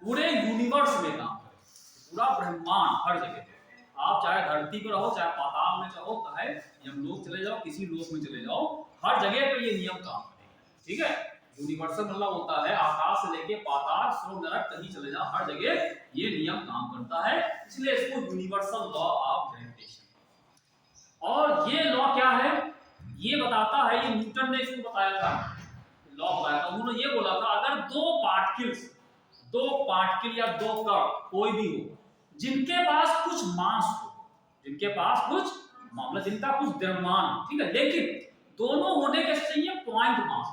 पूरे यूनिवर्स में काम करे, पूरा ब्रह्मांड हर जगह पे, आप चाहे धरती पर रहो, चाहे पाताल में चाहो, चाहे यमलोक चले जाओ, किसी लोक में चले जाओ, हर जगह पे ये नियम काम करेगा। ठीक है, यूनिवर्सल मतलब होता है आकाश से लेके पाताल, स्वर्ग नरक कहीं चले जाओ, हर जगह ये नियम काम करता है, इसलिए इसको यूनिवर्सल लॉ ऑफ ग्रेविटेशन। और ये लॉ क्या है, ये बताता है, ये न्यूटन ने इसको बताया था, लॉ बताया था, उन्होंने ये बोला था अगर दो पार्टिकल या दो कण कोई भी हो जिनके पास कुछ मास हो, जिनके पास कुछ मतलब जिनका कुछ द्रव्यमान, ठीक है, लेकिन दोनों होने के चाहिए पॉइंट मास,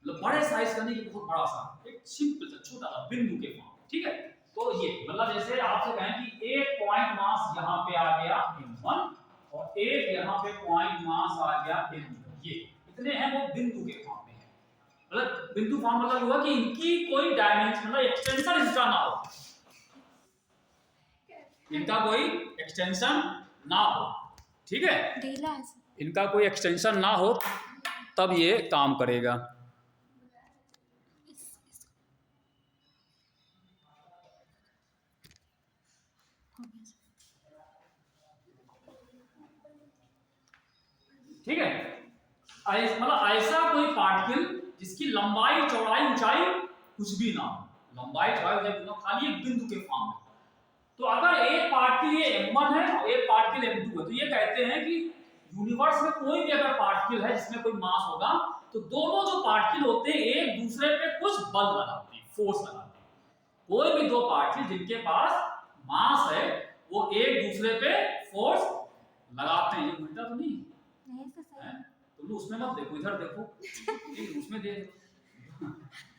मतलब बड़े साइज का नहीं, बहुत बड़ा सा, एक सिंपल सा छोटा सा बिंदु के फॉर्म, ठीक है। तो ये मतलब जैसे आपसे कहें कि एक पॉइंट मास यहाँ पे आ गया m1 और एक यहाँ पे पॉइंट मास आ गया m2, ये इतने हैं, वो बिंदु के फॉर्म में है। मतलब बिंदु फॉर्म मतलब हुआ कि इनकी कोई डायमेंशन मतलब एक्सटेंशन इसका ना हो, इनका कोई एक्सटेंशन ना हो, ठीक है, इनका कोई एक्सटेंशन ना हो तब ये काम करेगा। ठीक है, मतलब ऐसा कोई पार्टिकल जिसकी लंबाई चौड़ाई ऊंचाई कुछ भी ना हो, लंबाई चौड़ाई ऊंचाई ना, खाली एक बिंदु के फॉर्म में। तो अगर एक पार्टिकल ये m1 है और एक पार्टिकल m2 है, तो ये कहते हैं कि यूनिवर्स में कोई भी अगर पार्टिकल है जिसमें कोई मास होगा, तो दोनों जो पार्टिकल होते हैं एक दूसरे पे कुछ बल लगाते हैं, फोर्स लगाते हैं। कोई भी दो पार्टिकल जिनके पास मास है वो एक दूसरे पे फोर्स लगाते हैं। ये उल्टा तो नहीं है, तुम उसमें मत देखो, इधर देखो, उसमें देखो।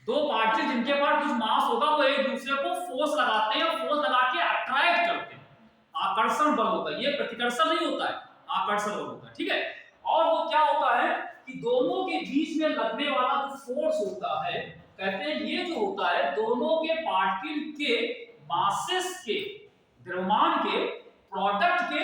दो पार्टिकल जिनके पास कुछ मास होगा वो एक दूसरे को फोर्स लगाते हैं और फोर्स लगा के अट्रैक्ट करते हैं, आकर्षण बल होता है, ये प्रतिकर्षण नहीं होता है, आकर्षण बल होता है, ठीक है। और वो क्या होता है कि दोनों के बीच में लगने वाला जो फोर्स होता है, कहते हैं ये जो होता है दोनों के पार्टिकल के मासेस के द्रव्यमान के प्रोडक्ट के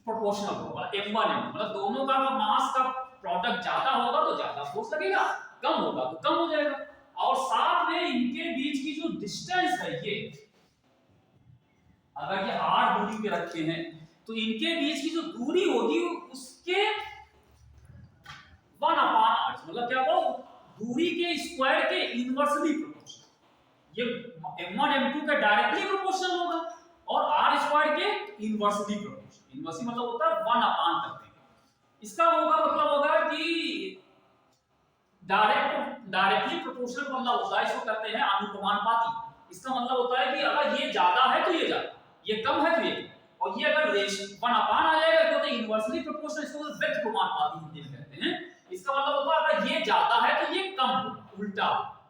प्रोपोर्शनल होगा, m1 m2, मतलब दोनों का मास का प्रोडक्ट ज्यादा होगा तो ज्यादा फोर्स लगेगा, कम होगा तो कम हो जाएगा। और साथ में इनके बीच की जो डिस्टेंस है, ये अगर ये r दूरी पे रखे हैं तो इनके बीच की जो दूरी होगी उसके 1/r, मतलब क्या होगा, दूरी के स्क्वायर के इनवर्सली प्रोपोर्शनल। ये m1 m2 का डायरेक्टली प्रोपोर्शनल होगा और r स्क्वायर के इनवर्सली प्रोपोर्शनल। इनवर्सली मतलब होता है 1/, करते हैं, इसका होगा मतलब होगा कि डायरेक्टली प्रोपोर्शनल मतलब होता है, इसको कहते हैं अनुपाती। इसका मतलब होता है कि अगर ये ज्यादा है तो ये ज्यादा, ये कम है तो ये, और ये अगर 1/, आ जाएगा तो इनवर्सली प्रोपोर्शनल, इसको व्यक्त अनुपाती हिंदी में कहते हैं। इसका मतलब होता है अगर ये ज्यादा है तो ये कम, उल्टा,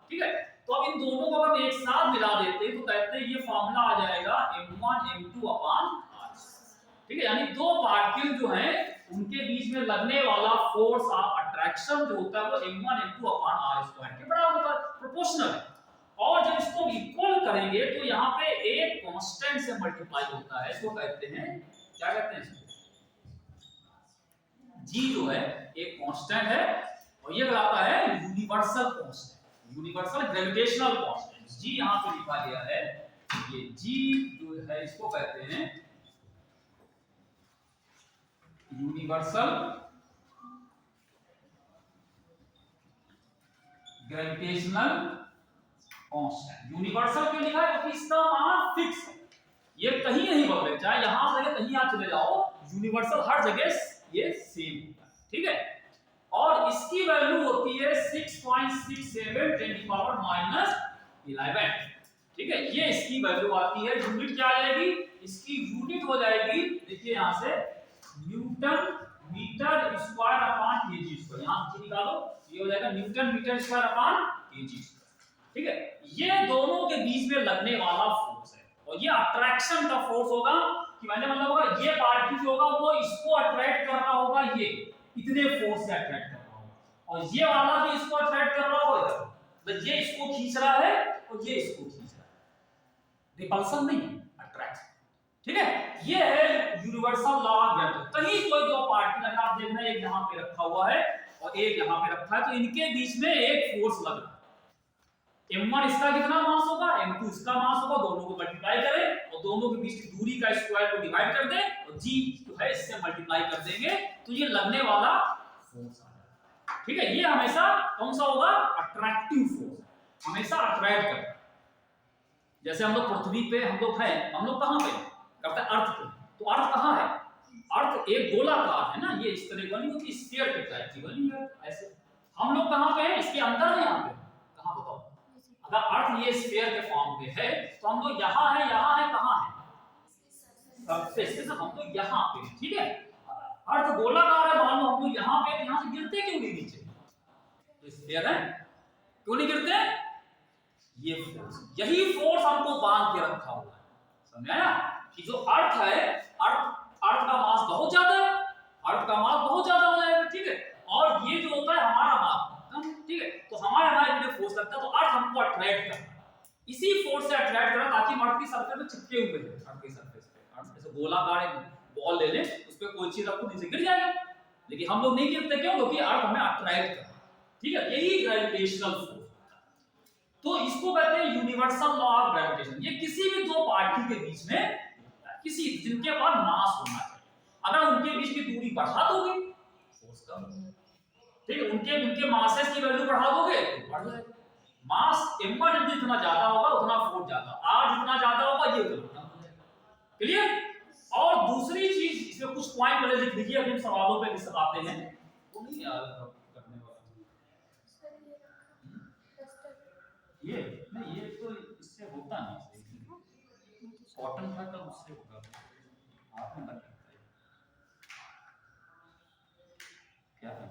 ठीक है। तो अब इन दोनों को हम एक साथ मिला देते हैं तो कहते हैं ये फॉर्मूला आ जाएगा m1 m2/r, ठीक है। यानी दो पार्टिकल जो हैं उनके बीच में लगने वाला फोर्स ऑफ अट्रैक्शन जो होता है वो m1 m2/r² के बराबर होता है, प्रोपोर्शनल है। और जब इसको इक्वल करेंगे तो यहाँ पे एक कांस्टेंट से मल्टीप्लाई होता है, इसको कहते हैं, क्या कहते हैं इसको, g जो है एक कांस्टेंट है और ये कहलाता है universal constant, universal gravitational constant. g यहाँ पे लिखा गया है, ये g जो है इसको कहते हैं यूनिवर्सल ग्रेविटेशनल कांस्टेंट। यूनिवर्सल क्यों लिखा है, क्योंकि इसका मान फिक्स है, ये कहीं नहीं बदलेगा, चाहे यहां से कहीं आप चले जाओ, यूनिवर्सल हर जगह ये सेम होता है, ठीक है। और इसकी वैल्यू होती है 6.67 × 10⁻11, ठीक है, ये इसकी वैल्यू आती है। यूनिट क्या आ जाएगी, इसकी यूनिट हो जाएगी, देखिए यहां से newton metre square upon KG square, यहां से निकालो, ये हो जाएगा newton metre square upon KG square, ठीक है। ये दोनों के बीच में लगने वाला फोर्स है और ये अट्रैक्शन का फोर्स होगा, कि मैंने मतलब होगा ये पार्टिकल जो होगा वो इसको अट्रैक्ट कर रहा होगा, ये इतने फोर्स से अट्रैक्ट कर रहा होगा, और ये वाला भी इसको अट्रैक्ट कर रहा होगा, तो ये इसको खींच रहा है और ये इसको खींच रहा है, रिपल्सन नहीं है, अट्रैक्शन, ठीक है। ये है यूनिवर्सल लॉ ऑफ ग्रेविटेशन। कहीं कोई दो पार्टिकल अगर आप देख रहे हैं, एक यहां पे रखा हुआ है और एक यहां पे रखा है, तो इनके बीच में एक फोर्स लग रहा है, m1 इसका कितना मास होगा, m2 इसका मास होगा, दोनों को मल्टीप्लाई करें और दोनों के बीच की दूरी का स्क्वायर को डिवाइड कर दें और g जो है इससे मल्टीप्लाई कर देंगे तो ये लगने वाला फोर्स आ जाएगा। ठीक है, ये हमेशा कौन सा होगा, अट्रैक्टिव फोर्स, हमेशा अट्रैक्ट करता है। जैसे हम लोग पृथ्वी पे हम लोग हैं, हम लोग कहां पे करते हैं, अर्थ पे, तो अर्थ कहां है, अर्थ एक गोलाकार है ना, ये इस तरह वाली होती है, स्फीयर के टाइप की वाली है ऐसे। हम लोग कहां पे हैं, इसके अंदर है, यहां पे कहां बताओ, अगर अर्थ ये स्फीयर के फॉर्म पे है तो हम लोग यहां है, कहां है, सरफेस पे, हम लोग यहां पे, ठीक है। अर्थ गोलाकार है, मान लो हम लोग यहां पे, यहां से गिरते क्यों नहीं नीचे, तो स्फीयर है, क्यों नहीं गिरते, ये फोर्स, यही फोर्स हमको बांध के रखा हुआ है, समझ आया कि जो अर्थ है, अर्थ का मास बहुत ज्यादा है, अर्थ का मास बहुत ज्यादा हो जाएगा, ठीक है, और ये जो होता है हमारा मास, ठीक है, तो हमारे जो फोर्स लगता है तो अर्थ हमको अट्रैक्ट करता है, इसी फोर्स से अट्रैक्ट करना ताकि हम अर्थ की सरफेस पे चिपके हुए हैं, अर्थ की सरफेस पे, अर्थ जैसे गोलाकार एक बॉल ले लें, उस पे कोई चीज रखो नीचे गिर जाएगा, लेकिन हम लोग नहीं गिरते, क्यों, क्योंकि अर्थ हमें अट्रैक्ट करता है, ठीक है, यही ग्रेविटेशनल फोर्स। तो इसको कहते हैं यूनिवर्सल लॉ ऑफ ग्रेविटेशन। ये किसी भी दो पार्टिकल के बीच में, किसी जिनके पास मास होना चाहिए, अगर उनके बीच की दूरी बढ़ा दोगे फोर्स कम, ठीक है, उनके मासेस की वैल्यू बढ़ा दोगे तो बढ़ जाएगा, मास m1 जितना ज्यादा होगा उतना फोर्स ज्यादा, r जितना ज्यादा होगा ये उतना हो जाएगा, क्लियर। और दूसरी चीज इसमें कुछ पॉइंट पहले लिख लीजिए, अभी सवालों पे आते हैं, वो नहीं याद करने वाला, ये नहीं, ये तो इससे होता नहीं, कॉटन था तब उससे होगा, आपने लग सकता है क्या है,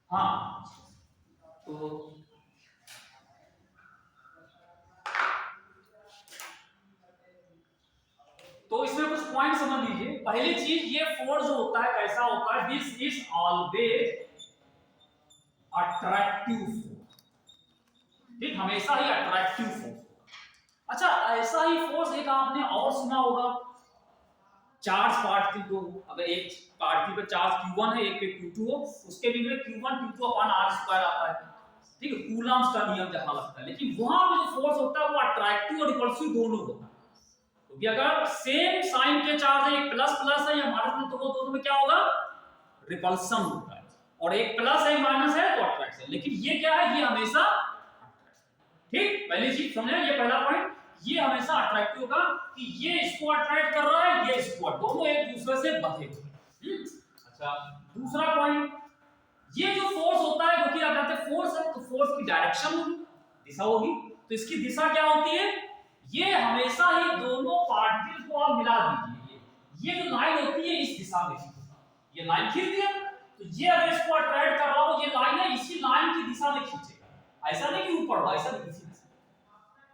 हाँ तो इसमें कुछ पॉइंट समझ लीजिए। पहली चीज, ये फोर्स जो होता है कैसा होता है, this is always attractive force, ठीक, हमेशा ही अट्रैक्टिव फोर्स। अच्छा, ऐसा ही फोर्स एक आपने और सुना होगा, चार्ज पार्टिकल को, अगर एक पार्टिकल पे चार्ज q1 है, एक पे q2 हो, उसके बीच में q1 q2 अपॉन r² आता है, ठीक है, कूलम्स का नियम जहां लगता है, लेकिन वहां पे जो फोर्स होता है वो अट्रैक्टिव और रिपल्सिव दोनों होता है, क्योंकि अगर सेम साइन के चार्ज है, एक प्लस प्लस है या माइनस, तो वो दोनों में क्या होगा, रिपल्सन होता है, और एक प्लस है माइनस है तो अट्रैक्शन, लेकिन ये क्या है, ये हमेशा, ठीक, पहली चीज समझे, ये पहला पॉइंट, ये हमेशा अट्रैक्टिव होगा कि ये इसको अट्रैक्ट कर रहा है, ये इसको, दोनों एक दूसरे से बंधे हुए। अच्छा, दूसरा पॉइंट, ये जो फोर्स होता है, क्योंकि आप जानते हैं फोर्स है तो फोर्स की डायरेक्शन होगी, दिशा होगी, तो इसकी दिशा क्या होती है, ये हमेशा ही दोनों पार्टिकल को आप मिला दीजिए, ये जो लाइन होती है इस दिशा में, ये लाइन खींच दिया, तो ये अगर इसको अट्रैक्ट कर रहा हो, ये लाइन है, इसी लाइन की दिशा में खींचेगा, ऐसा नहीं कि ऊपर हो, ऐसा नहीं,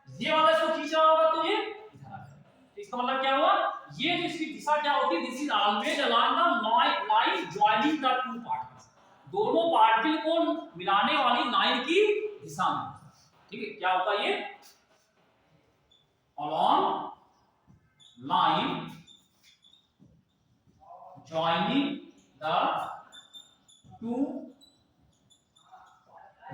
ये वाला इसको खींच रहा होगा तो ये इधर आ जाएगा, इसका मतलब क्या हुआ, ये जो इसकी दिशा क्या होती है, this is always along the line joining the two particles, दोनों पार्टिकल को मिलाने वाली लाइन की दिशा में, ठीक है, क्या होता है ये, along line joining the two,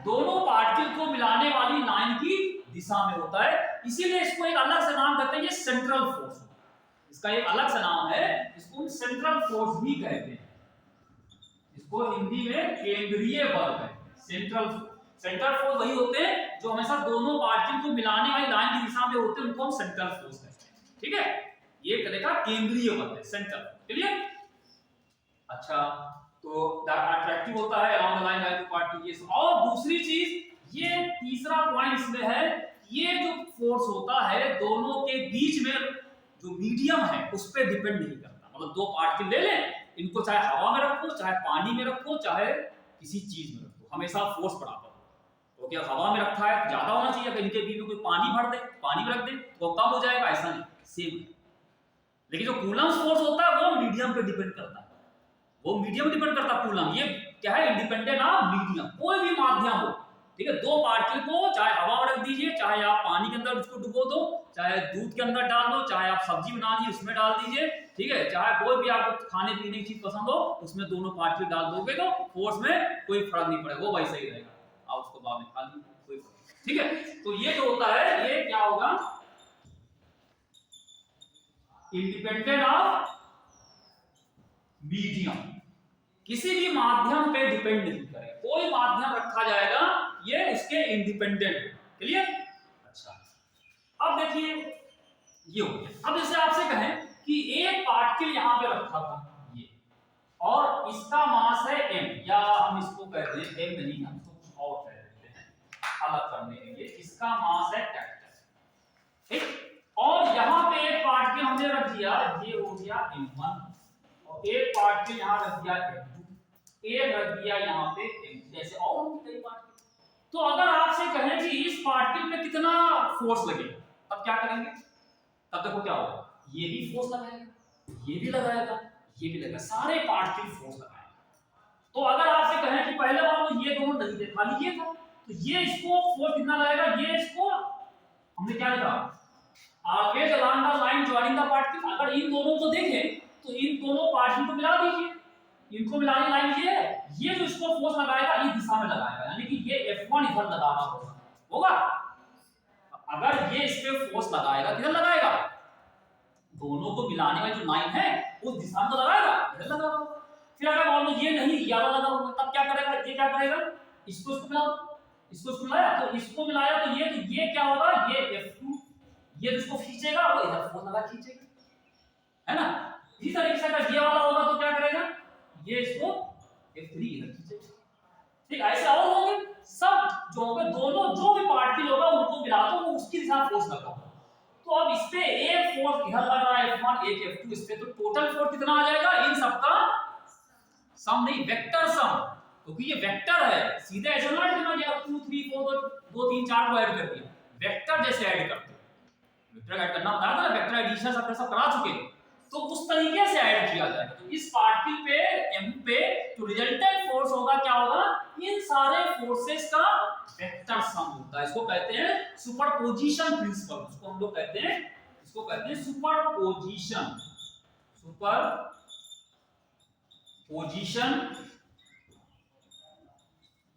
दोनों पार्टिकल को मिलाने वाली लाइन की दिशा में होता है, इसीलिए इसको एक अलग से नाम कहते हैं, ये सेंट्रल फोर्स, इसका एक अलग से नाम है, इसको सेंट्रल फोर्स भी कहते हैं, इसको हिंदी में केंद्रीय बल कहते हैं, सेंट्रल फोर्स वही होते हैं जो हमेशा दोनों पार्टिकल को मिलाने वाली लाइन की दिशा में होते हैं, उनको हम सेंट्रल फोर्स कहते हैं, ठीक है, ये देखा केंद्रीय बल है, सेंट्रल, क्लियर। अच्छा, तो अट्रैक्टिव होता है along the line by two particles, और दूसरी चीज, ये तीसरा पॉइंट इसमें है, ये जो फोर्स होता है दोनों के बीच में जो मीडियम है उस पर डिपेंड नहीं करता, मतलब दो पार्टिकल ले लें, इनको चाहे हवा में रखो, चाहे पानी में रखो, चाहे किसी चीज में रखो, हमेशा फोर्स बराबर हो, तो क्या हवा में रखा है ज्यादा होना चाहिए, अगर इनके बीच में कोई पानी भर दे, पानी में रख दे तो कम हो जाएगा, ऐसा नहीं, सेम, लेकिन जो कूलम्स फोर्स होता है वो मीडियम पे डिपेंड करता है, वो मीडियम डिपेंड करता है, कूलम ये क्या है, इंडिपेंडेंट ऑफ मीडियम, कोई भी माध्यम हो, ठीक है, दो पार्टिकल को चाहे हवा में रख दीजिए, चाहे आप पानी के अंदर उसको डुबो दो, चाहे दूध के अंदर डाल दो, चाहे आप सब्जी बना दी उसमें डाल दीजिए, ठीक है, चाहे कोई भी आपको खाने पीने की चीज पसंद हो उसमें दोनों पार्टिकल डाल दोगे तो फोर्स में कोई फर्क नहीं पड़ेगा, वो वैसे ही रहेगा, आप उसको बाद में खा लीजिए, कोई फर्क नहीं, ठीक है। तो ये जो होता है ये क्या होगा, इंडिपेंडेंट ऑफ मीडियम, किसी भी माध्यम पे डिपेंड नहीं करेगा, कोई माध्यम रखा जाएगा ये इसके इंडिपेंडेंट, क्लियर। अच्छा अब देखिए ये हो गया। अब जैसे आपसे कहें कि एक पार्टिकल यहां पे रखा था ये, और इसका मास है m, या हम इसको कहते हैं m नहीं, हम इसको कुछ और कह देते हैं अलग करने के लिए, इसका मास है कैपिटल, ठीक। और यहां पे एक पार्टिकल हमने रख दिया, ये हो गया m1, और एक पार्टिकल यहां रख दिया m2, एक रख दिया यहां पे m, जैसे और होंगे कई पार्टिकल। तो अगर आपसे कहें कि इस पार्टिकल पे कितना फोर्स लगेगा, तब क्या करेंगे, तब देखो क्या होगा, ये भी फोर्स लगाएगा, ये भी लगाएगा, ये भी लगाएगा, सारे पार्टिकल फोर्स लगाएंगे। तो अगर आपसे कहें कि पहले बार तो ये दोनों नहीं थे, खाली ये था, तो ये इसको फोर्स कितना लगाएगा, ये इसको हमने क्या लिखा, always along the line joining the particle. अगर इन दोनों को देखें तो इन दोनों पार्टिकल को मिला दीजिए, इनको मिलाने लाइन ये है, ये जो इसको फोर्स लगाएगा इस दिशा में लगाएगा, यानी कि ये F1 इधर लगा रहा होगा। अगर ये इस पे फोर्स लगाएगा, किधर लगाएगा, दोनों को मिलाने वाली जो लाइन है उस दिशा में तो लगाएगा, इधर लगाएगा। फिर अगर मान लो ये नहीं, ये वाला लगा हुआ, तब क्या करेगा, ये क्या करेगा, इसको मिला, इसको मिलाया, तो इसको मिलाया तो ये क्या होगा, ये F2, ये इसको खींचेगा, वो इधर फोर्स लगा खींचेगा, है ना। इसी तरीके से अगर ये वाला होगा तो क्या करेगा, ये इसको F3 इधर खींचेगा, ठीक। ऐसे और होंगे सब, जो होंगे दोनों जो भी पार्टिकल होगा उनको मिला दो, वो उसकी दिशा में फोर्स लगा। तो अब इस पे एक फोर्स इधर लग रहा है F1, एक F2 इस पे, तो टोटल फोर्स कितना आ जाएगा, इन सबका सम नहीं, वेक्टर सम, क्योंकि ये वेक्टर है, सीधे ऐसे ना लिखना कि आप 2 3 4 2 3 4 को ऐड कर दिया, वेक्टर जैसे ऐड करते हैं, वेक्टर ऐड करना बताया था ना, वेक्टर एडिशन सब करा चुके हैं, तो उस तरीके से ऐड किया जाएगा। तो इस पार्टिकल पे m पे जो रिजल्टेंट फोर्स होगा क्या होगा, इन सारे फोर्सेस का वेक्टर सम होता है, इसको कहते हैं सुपरपोजिशन प्रिंसिपल, इसको हम लोग कहते हैं सुपरपोजिशन, सुपरपोजिशन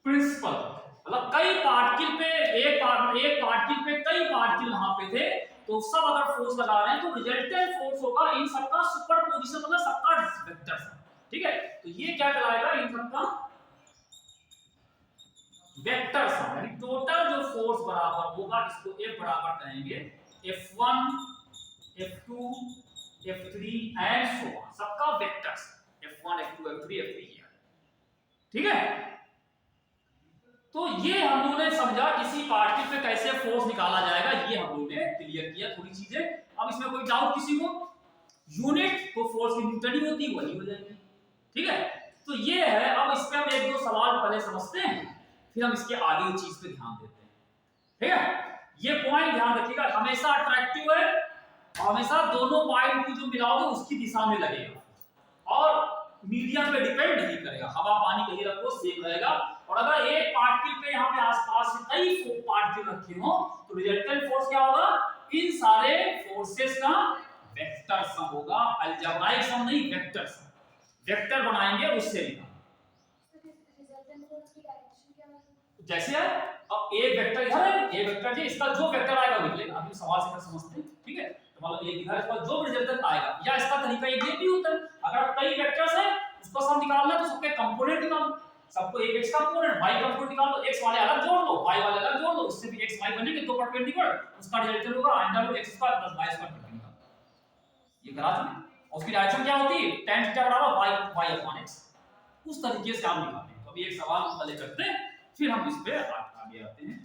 प्रिंसिपल। मतलब कई पार्टिकल पे एक पार्टिकल पे कई पार्टिकल वहां पे थे, तो सब अगर फोर्स लगा रहे हैं तो रिजल्टेंट फोर्स होगा इन सबका सुपरपोजिशन, मतलब सबका वेक्टर सम, ठीक है। तो ये क्या कहलाएगा, इन सबका वेक्टर सम, यानी टोटल जो फोर्स बराबर होगा इसको F बराबर कहेंगे F1 F2 F3 and so on, सबका vector sum F1 F2 F3 F3, ठीक है। तो ये हम लोगों ने समझा किसी पार्टिकल पे कैसे फोर्स निकाला जाएगा, ये हम लोगों ने क्लियर किया थोड़ी चीजें। अब इसमें कोई डाउट किसी को, यूनिट तो फोर्स की न्यूटन ही होती है, वही हो जाएगी, ठीक है। तो ये है, अब इस पे हम एक दो सवाल पहले समझते हैं, फिर हम इसके आगे की चीज पे ध्यान देते हैं, ठीक है। ये पॉइंट ध्यान रखिएगा, हमेशा अट्रैक्टिव है, और हमेशा दोनों पॉइंट को जो मिलाओगे उसकी दिशा में लगेगा, और मीडियम पे डिपेंड नहीं करेगा, हवा पानी कहीं रखो सेम रहेगा। और अगर एक पार्टिकल पे यहाँ पे आसपास कई पार्टिकल रखे हो तो रिजल्टेंट फोर्स क्या होगा, इन सारे फोर्सेस का वेक्टर सम होगा, अलजेब्राइक सम नहीं, वेक्टर सम, वेक्टर बनाएंगे उससे लिखा। जैसे अब एक वेक्टर इधर है, एक वेक्टर है, इसका जो वेक्टर आएगा वो निकलेगा, अभी सवाल से समझते हैं, ठीक है। तो मतलब एक इधर इसका जो रिजल्टेंट आएगा, या इसका तरीका ये भी होता है, अगर कई वेक्टर्स हैं उसको सम निकालना है तो सबके कंपोनेंट निकालो, सबको एक x कंपोनेंट y कंपोनेंट निकाल लो, x वाले अलग जोड़ लो, y वाले अलग जोड़ लो, उससे भी x y बनेंगे दो परपेंडिकुलर, उसका रिजल्टेंट होगा under x square plus y square perpendicular. ये करा चुके, और उसकी डायरेक्शन क्या होती है, tan थीटा बराबर y अपॉन x, उस तरीके से हम निकालते हैं। तो अभी एक सवाल हम पहले करते हैं, फिर हम इस पे आगे आते हैं।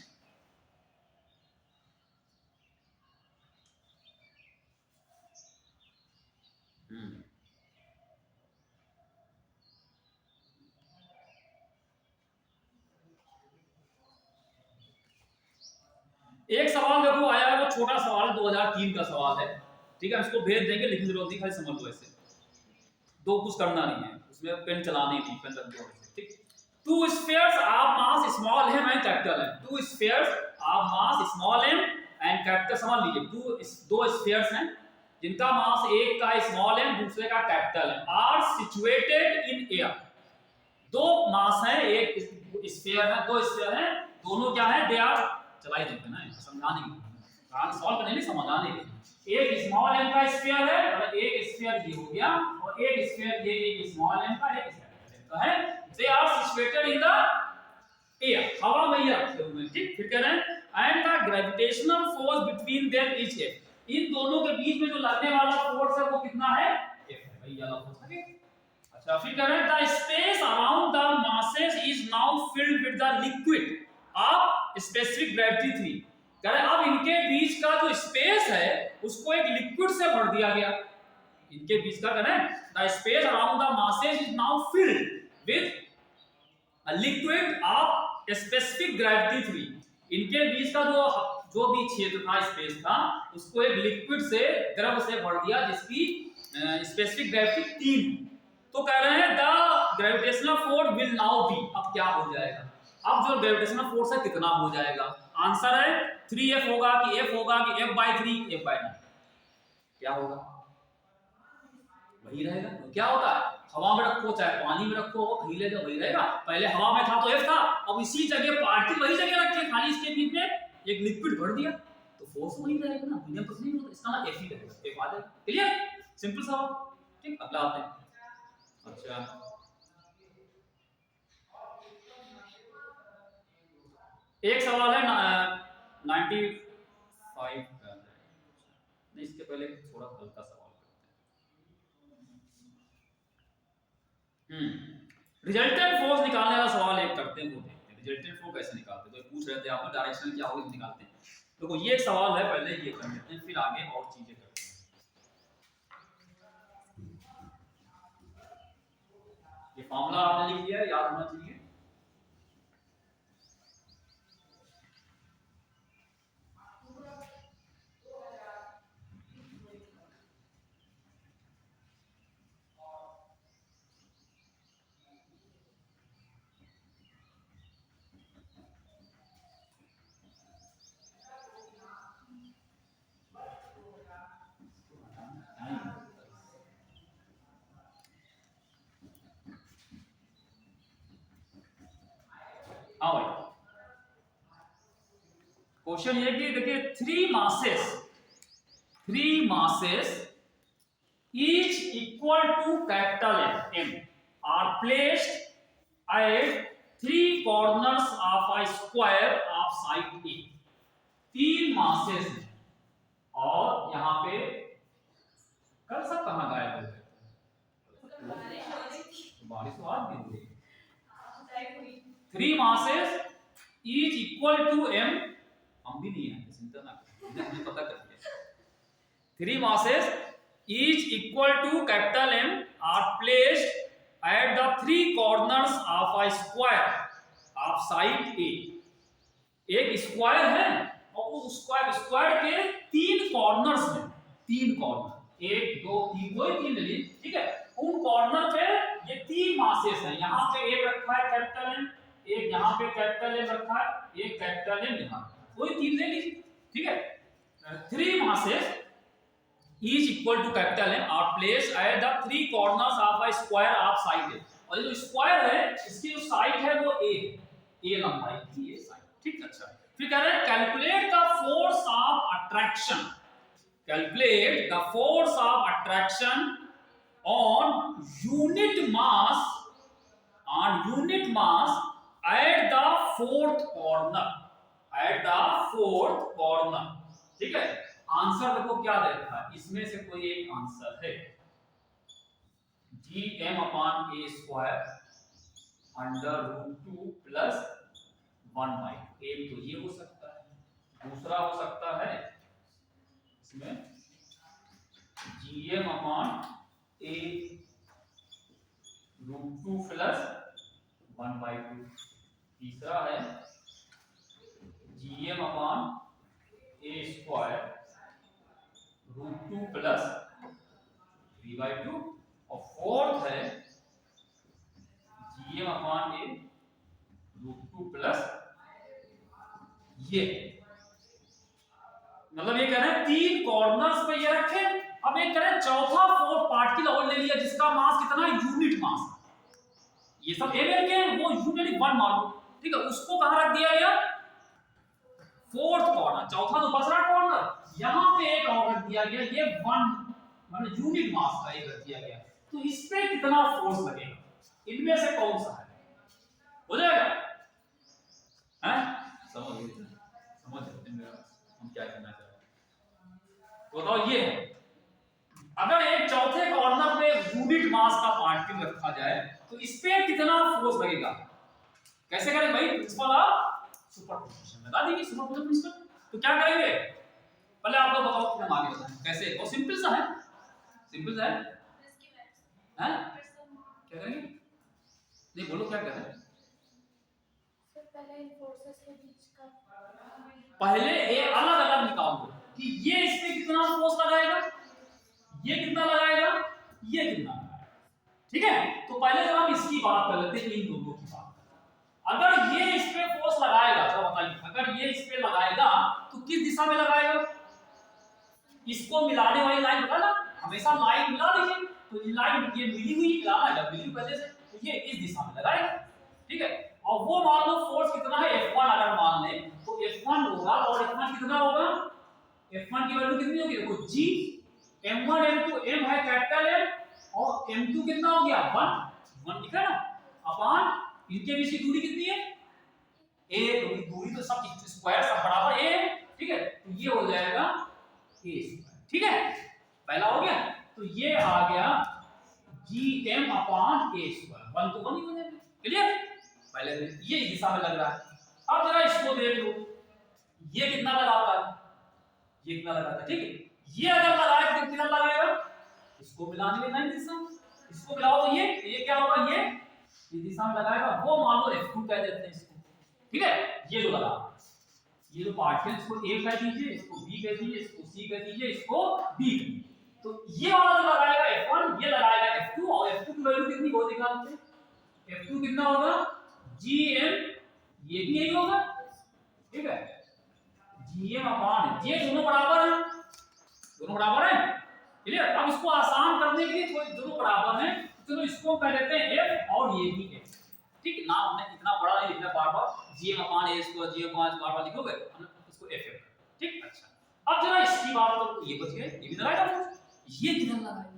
एक सवाल देखो आया है, वो छोटा सवाल है, 2003 का सवाल है, ठीक है। इसको भेज देंगे, लिखने की जरूरत नहीं, खाली समझ लो ऐसे, दो कुछ करना नहीं है उसमें, पेन चलाने नहीं, पेन रख दो, ठीक। To spheres of mass small m and capital M, to spheres of mass small m and capital, समझ लीजिए, टू दो स्फीयर्स हैं जिनका मास एक का स्मॉल है दूसरे का कैपिटल है, आर सिचुएटेड इन एयर। दो मास है, एक स्फीयर है, दो स्फीयर हैं, दोनों क्या है, दे आर, चलाई देते हैं ना समझाने के लिए, सॉल्व करने नहीं समझाने के लिए। एक स्मॉल एम का स्फीयर है और एक स्फीयर ये हो गया, और एक स्फीयर ये एक स्मॉल एम का एक स्फीयर का है, they are situated in the air, हवा में ही रखे हुए हैं, ठीक। फिर कह रहे हैं and the gravitational force between them is F, इन दोनों के बीच में जो लगने वाला फोर्स है वो कितना है, एफ है भाई, ये वाला फोर्स है। अच्छा फिर कह रहे हैं the space around the masses is now filled with the liquid of specific gravity 3। कह रहे हैं अब इनके बीच का जो स्पेस है उसको एक लिक्विड से भर दिया गया, इनके बीच का कह रहे हैं the space around the masses is now filled with a liquid of specific gravity 3। इनके बीच का जो भी क्षेत्र था, स्पेस था, उसको एक लिक्विड से, द्रव से भर दिया जिसकी स्पेसिफिक ग्रेविटी 3। तो कह रहे हैं the gravitational force will now be, अब क्या हो जाएगा, अब जो ग्रेविटेशनल फोर्स है कितना हो जाएगा, आंसर है 3f होगा कि f होगा कि f/3 f/9, क्या होगा, वही रहेगा। तो क्या होता है, हवा में रखो चाहे पानी में रखो कहीं ले जाओ वही रहेगा, पहले हवा में था तो f था, अब इसी जगह पार्टिकल वही जगह रखे, खाली इसके बीच में एक लिक्विड भर दिया तो फोर्स वही रहेगा ना, मीडियम कुछ नहीं होता, इसका मतलब f ही रहेगा, f आ जाएगा। क्लियर, सिंपल सवाल, ठीक। अगला आते हैं। अच्छा एक सवाल है 95 का, नहीं इसके पहले थोड़ा हल्का सवाल करते हैं। रिजल्टेंट फोर्स निकालने वाला सवाल एक करते हैं, वो देखते हैं रिजल्टेंट फोर्स कैसे निकालते हैं। तो पूछ रहे थे आपको डायरेक्शन क्या होगी निकालते हैं, तो ये एक सवाल है, पहले ये कर लेते हैं फिर आगे और चीजें करते हैं। ये फॉर्मूला आपने लिख लिया है, याद होना चाहिए। हाँ भाई, क्वेश्चन ये कि देखिए three masses each equal to capital M are placed at three corners of a square of side A। तीन मासेस हैं और यहाँ पे कल सब कहाँ गायब हो गए, बारिश तो आज भी हो रही। Three masses each equal to M, हम भी नहीं है चिंता ना करें, मुझे पता कर लिया। Three masses each equal to capital M are placed at the three corners of a square of side A। एक स्क्वायर है और उस स्क्वायर के तीन कॉर्नर्स में, तीन कॉर्नर, 1 2 3, कोई तीन ले लीजिए, ठीक है। उन कॉर्नर पे ये तीन मासेस हैं, यहाँ पे एक रखा है कैपिटल एम, एक यहाँ पे कैपिटल एम रखा है, एक कैपिटल एम यहाँ, कोई तीन ले लीजिए, ठीक है। Three masses each equal to capital M are placed at the three corners of a square of side A। और ये जो स्क्वायर है इसकी जो साइड है वो A है, A लंबाई की ये साइड, ठीक। अच्छा फिर कह रहे हैं calculate the force of attraction, calculate the force of attraction on unit mass at the fourth corner, ठीक है। आंसर देखो क्या दे रखा है, इसमें से कोई एक आंसर है, Gm/a² √2 प्लस 1/2। एक तो ये हो सकता है, दूसरा हो सकता है इसमें Gm/a √2 प्लस 1/2, तीसरा है Gm/a² √2 प्लस 3/2, और फोर्थ है Gm/a √2 प्लस ये। मतलब ये कह रहे हैं 3 कॉर्नर्स पे ये रखे। अब एक कह रहे हैं चौथा फोर्थ पार्टिकल और ले लिया जिसका मास कितना है, यूनिट मास। ये सब एमएल के हैं, वो यूनिट 1 मान लो, ठीक है। उसको कहां रख दिया गया, फोर्थ कॉर्नर, चौथा तो बच रहा कॉर्नर, यहां पे एक और रख दिया गया, ये 1 मतलब यूनिट मास का एक रख दिया गया। तो इस पे कितना फोर्स लगेगा, इनमें से कौन सा है, हो जाएगा, हैं? समझ हम क्या कहना चाह रहे हैं, तो बताओ। ये है, अगर एक चौथे कॉर्नर पे यूनिट मास का पार्टिकल रखा जाए तो इस पे कितना फोर्स लगेगा, कैसे करें भाई, प्रिंसिपल ऑफ सुपरपोजिशन लगा देंगे, सुपरपोजिशन प्रिंसिपल। तो क्या करेंगे, पहले आप लोग बताओ, फिर हम आगे बताएं कैसे। बहुत सिंपल सा है, सिंपल सा है, हैं? क्या करेंगे, नहीं बोलो क्या कर रहे हैं। पहले ये अलग अलग निकाल दो कि ये इस पे कितना फोर्स लगाएगा, ये कितना लगाएगा, ये कितना लगाएगा, ठीक है। तो पहले जब हम इसकी बात कर लेते हैं, इन दोनों की बात। अगर ये इस पे फोर्स लगाएगा तो बताइए, अगर ये इस पे लगाएगा तो किस दिशा में लगाएगा, इसको मिलाने वाली लाइन बता ना, हमेशा लाइन मिला दीजिए। तो ये लाइन ये मिली हुई मिलाना है, मिली हुई पहले से, तो ये इस दिशा में लगाएगा, ठीक है। और वो मान लो फोर्स कितना है, F1 अगर मान ले तो F1 होगा, और F1 कितना होगा, F1 की वैल्यू कितनी होगी, देखो G M1 M2, M है कैपिटल M और M2 कितना हो गया 1 लिखा ना, अपान इनके बीच की दूरी कितनी है a, तो दूरी तो सब स्क्वायर सब बराबर a, ठीक है। तो ये हो जाएगा a स्क्वायर, ठीक है, पहला हो गया। तो ये आ गया GM अपान a स्क्वायर, 1 तो 1 ही हो जाएगा, क्लियर। पहले ये दिशा में लग रहा है। अब जरा इसको देख लो, ये कितना लगाता है, ये कितना लगाता है, ठीक है। ये अगर लगाए तो कितना लगाएगा, इसको मिलाने में नहीं दिशा, इसको मिलाओ तो ये क्या होगा, ये दिशा में लगाएगा, वो मान लो F2 कह देते हैं इसको, ठीक है। ये जो लगा, ये जो पार्टिकल, इसको A कह दीजिए, इसको B कह दीजिए, इसको C कह दीजिए, इसको D कह दीजिए। तो ये वाला जो लगाएगा F1, ये लगाएगा F2, और F2 की वैल्यू कितनी वो निकालते हैं। F2 कितना होगा GM, ये भी यही होगा, ठीक है, GM अपान, ये दोनों बराबर हैं, दोनों बराबर हैं, क्लियर। अब इसको आसान करने के लिए कोई दोनों बराबर हैं, चलो इसको कह देते हैं F और ये भी F, ठीक। नाम हमने इतना बड़ा नहीं लिखना, बार-बार GM upon A square, GM अपान बार-बार लिखोगे, हमने इसको F, ठीक। अच्छा, अब जरा इसकी बात करो, ये बच गए, ये भी लगाएगा, ये किधर लगाएगा,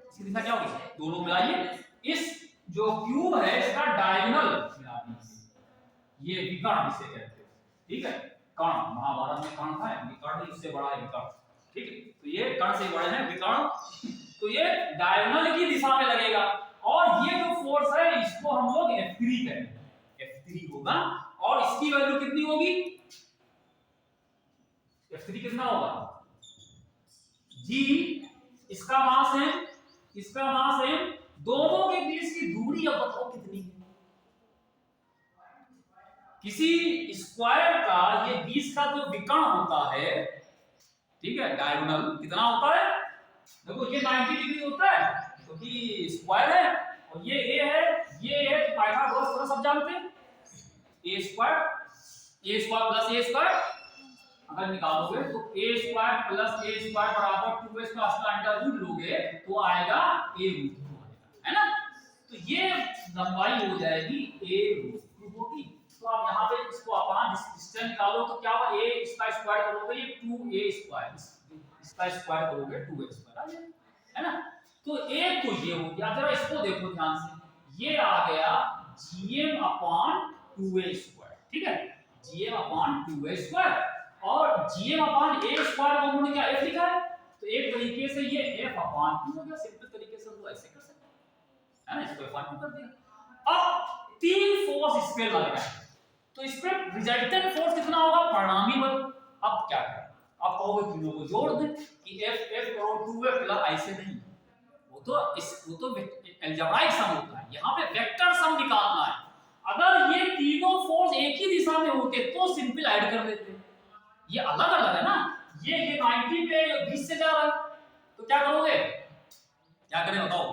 इसकी दिशा क्या होगी, दोनों मिलाइए, इस जो क्यूब है इसका डायगोनल मिला दीजिए, ये विकर्ण इसे कहते हैं, ठीक है। कर्ण, महाभारत में कर्ण था, विकर्ण इससे बड़ा है विकर्ण, ठीक है। तो ये कर्ण से बड़े हैं विकर्ण, तो ये डायगोनल की दिशा में लगेगा, और ये जो फोर्स है इसको हम लोग F3 कहते हैं, F3 होगा। और इसकी वैल्यू कितनी होगी, F3 कितना होगा, G, इसका मास है, इसका मास है, दोनों के बीच की दूरी अब बताओ कितनी है। किसी स्क्वायर का ये 20 का जो विकर्ण होता है, ठीक है, डायगोनल कितना होता है, देखो ये 90 डिग्री होता है क्योंकि स्क्वायर है, और ये a है, ये है, तो पाइथागोरस थोड़ा सब जानते हैं, a square plus a square अगर निकालोगे तो a square plus a square बराबर 2a का स्क्वायर रूट लोगे तो आएगा a रूट 2 है ना। तो ये लंबाई हो जाएगी a रूट 2 होगी। तो आप यहाँ पे इसको अपान डिस्टेंस निकालो तो क्या होगा, a इसका स्क्वायर करोगे ये 2a स्क्वायर, इसका स्क्वायर करोगे 2a स्क्वायर आ जाएगा, है ना। तो एक तो ये हो गया, जरा इसको देखो ध्यान से, ये आ गया gm अपान 2a स्क्वायर, ठीक है, gm अपान 2a स्क्वायर, और gm अपान a स्क्वायर को हमने क्या f लिखा है, तो एक तरीके से ये f अपान 2 हो गया, सिंपल तरीके से हम लोग ऐसे कर सकते हैं, है ना, इसको f अपान 2 कर दिया। अब तीन फोर्स इस पे लग रहा है, तो इस पे रिजल्टेंट फोर्स कितना होगा, परिणामी बल। अब क्या करें, अब कहोगे तीनों को जोड़ दें कि f करो 2a प्लस ऐसे नहीं, वो तो अलजेब्राइक सम होता है, यहाँ पे वेक्टर सम निकालना है। अगर ये तीनों फोर्स एक ही दिशा में होते तो सिंपल ऐड कर देते, ये अलग अलग है ना, ये 90 पे 20 से जा रहा है, तो क्या करोगे, क्या करें बताओ,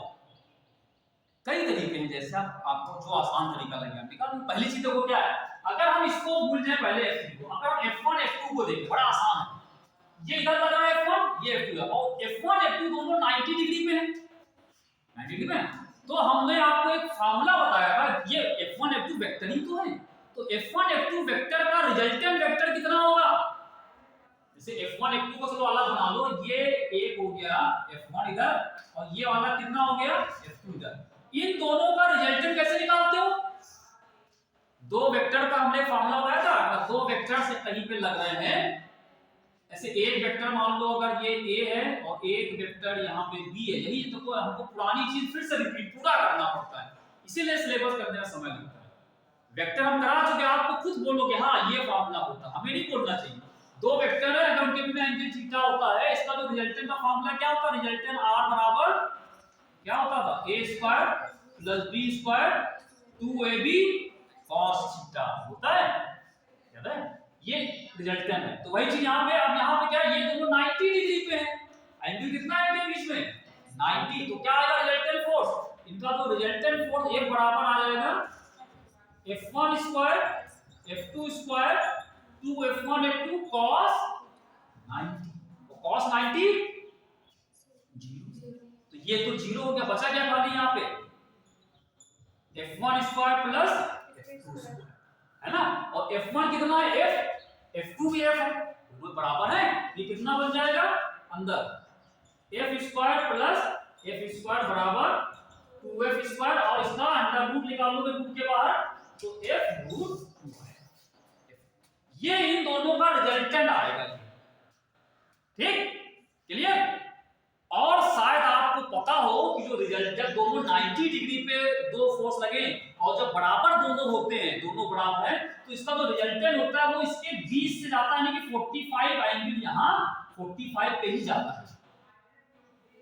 कई तरीके हैं, जैसे आपको जो आसान तरीका लगे आप निकाल। पहली चीज देखो क्या है, अगर हम इसको भूल जाए पहले F3 को, अगर हम F1 F2 को देखें, बड़ा आसान है, ये इधर लग रहा है F1, ये F2 है, और F1 F2 दोनों 90 डिग्री पे है, 90 डिग्री पे है। तो हमने आपको एक फार्मूला बताया था, ये F1 F2 वेक्टर ही तो है, तो F1 F2 वेक्टर का रिजल्टेंट वेक्टर कितना होगा, जैसे F1 F2 को चलो अलग बना लो, ये एक हो गया F1 इधर, और ये वाला कितना हो गया F2 इधर। इन दोनों का रिजल्टेंट कैसे निकालते हो, दो वेक्टर का हमने फार्मूला बताया था, अगर दो वेक्टर से कहीं पे लग रहे हैं, ऐसे एक वेक्टर मान लो अगर ये A है और एक वेक्टर यहाँ पे B है, यही तो हमको पुरानी चीज फिर से रिपीट पूरा करना पड़ता है, इसीलिए सिलेबस करने में समय लगता है। वेक्टर हम करा चुके, आपको खुद बोलोगे हाँ ये फार्मूला होता, हमें नहीं बोलना चाहिए। दो वेक्टर है, अगर उनके बीच में एंगल थीटा होता है, इसका जो रिजल्टेंट का फार्मूला क्या होता है, रिजल्टेंट R बराबर क्या होता था, a² + b² 2ab cos theta होता है, याद है, ये रिजल्टेंट है। तो वही चीज यहाँ पे, अब यहाँ पे क्या है, ये दोनों 90 डिग्री पे है, एंगल कितना है इनके बीच में 90, तो क्या आएगा रिजल्टेंट फोर्स, इनका जो रिजल्टेंट फोर्स एक बराबर आ जाएगा F1² F2² 2F1 F2 cos 90, तो cos 90 0, तो ये तो 0 हो गया, बचा क्या खाली यहाँ पे F1² + F2², है ना, और F1 कितना है F, F2 भी F है, दोनों बराबर है, ये कितना बन जाएगा अंदर F² + F² बराबर 2F², और इसका अंडर रूट निकाल लोगे रूट के बाहर, तो F√2 है, ये इन दोनों का रिजल्टेंट आएगा, ठीक, क्लियर। और शायद आपको पता हो कि जो रिजल्ट, जब दोनों 90 डिग्री पे दो फोर्स लगे और जब बराबर दोनों होते हैं, दोनों बराबर है, तो इसका जो रिजल्टेंट होता है वो इसके 20 से जाता है, यानी कि 45 एंगल यहाँ 45 पे ही जाता है,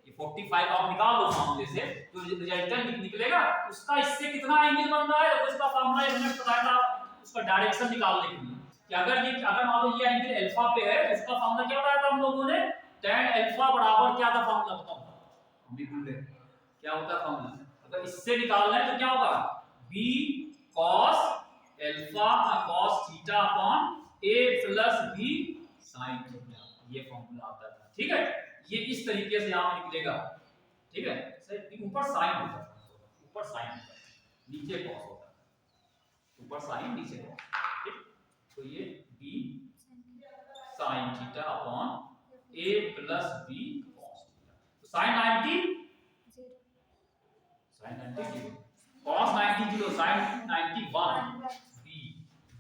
ये 45 आप निकाल लो फार्मूले से, जो रिजल्टेंट निकलेगा उसका इससे कितना एंगल बन रहा है, तो इसका फार्मूला हमने बताया था उसका डायरेक्शन निकालने के लिए, कि अगर मान लो ये एंगल अल्फा पे है, तो इसका फार्मूला क्या बताया था हम लोगों ने, tan अल्फा बराबर क्या था फार्मूला बताओ, हम भी भूल गए क्या होता है फार्मूला, अगर इससे निकालना है तो क्या होगा b cos alpha cos theta upon a + b sin theta, ये फार्मूला आता था, ठीक है, ये इस तरीके से यहां निकलेगा, ठीक है, सर ऊपर sin होता है, ऊपर sin होता है, नीचे cos होता है, ऊपर sin नीचे cos, ठीक, तो ये b sin theta upon a + b cos theta, तो sin 90 0, sin 90 0, cos 90 0, sin 90 1,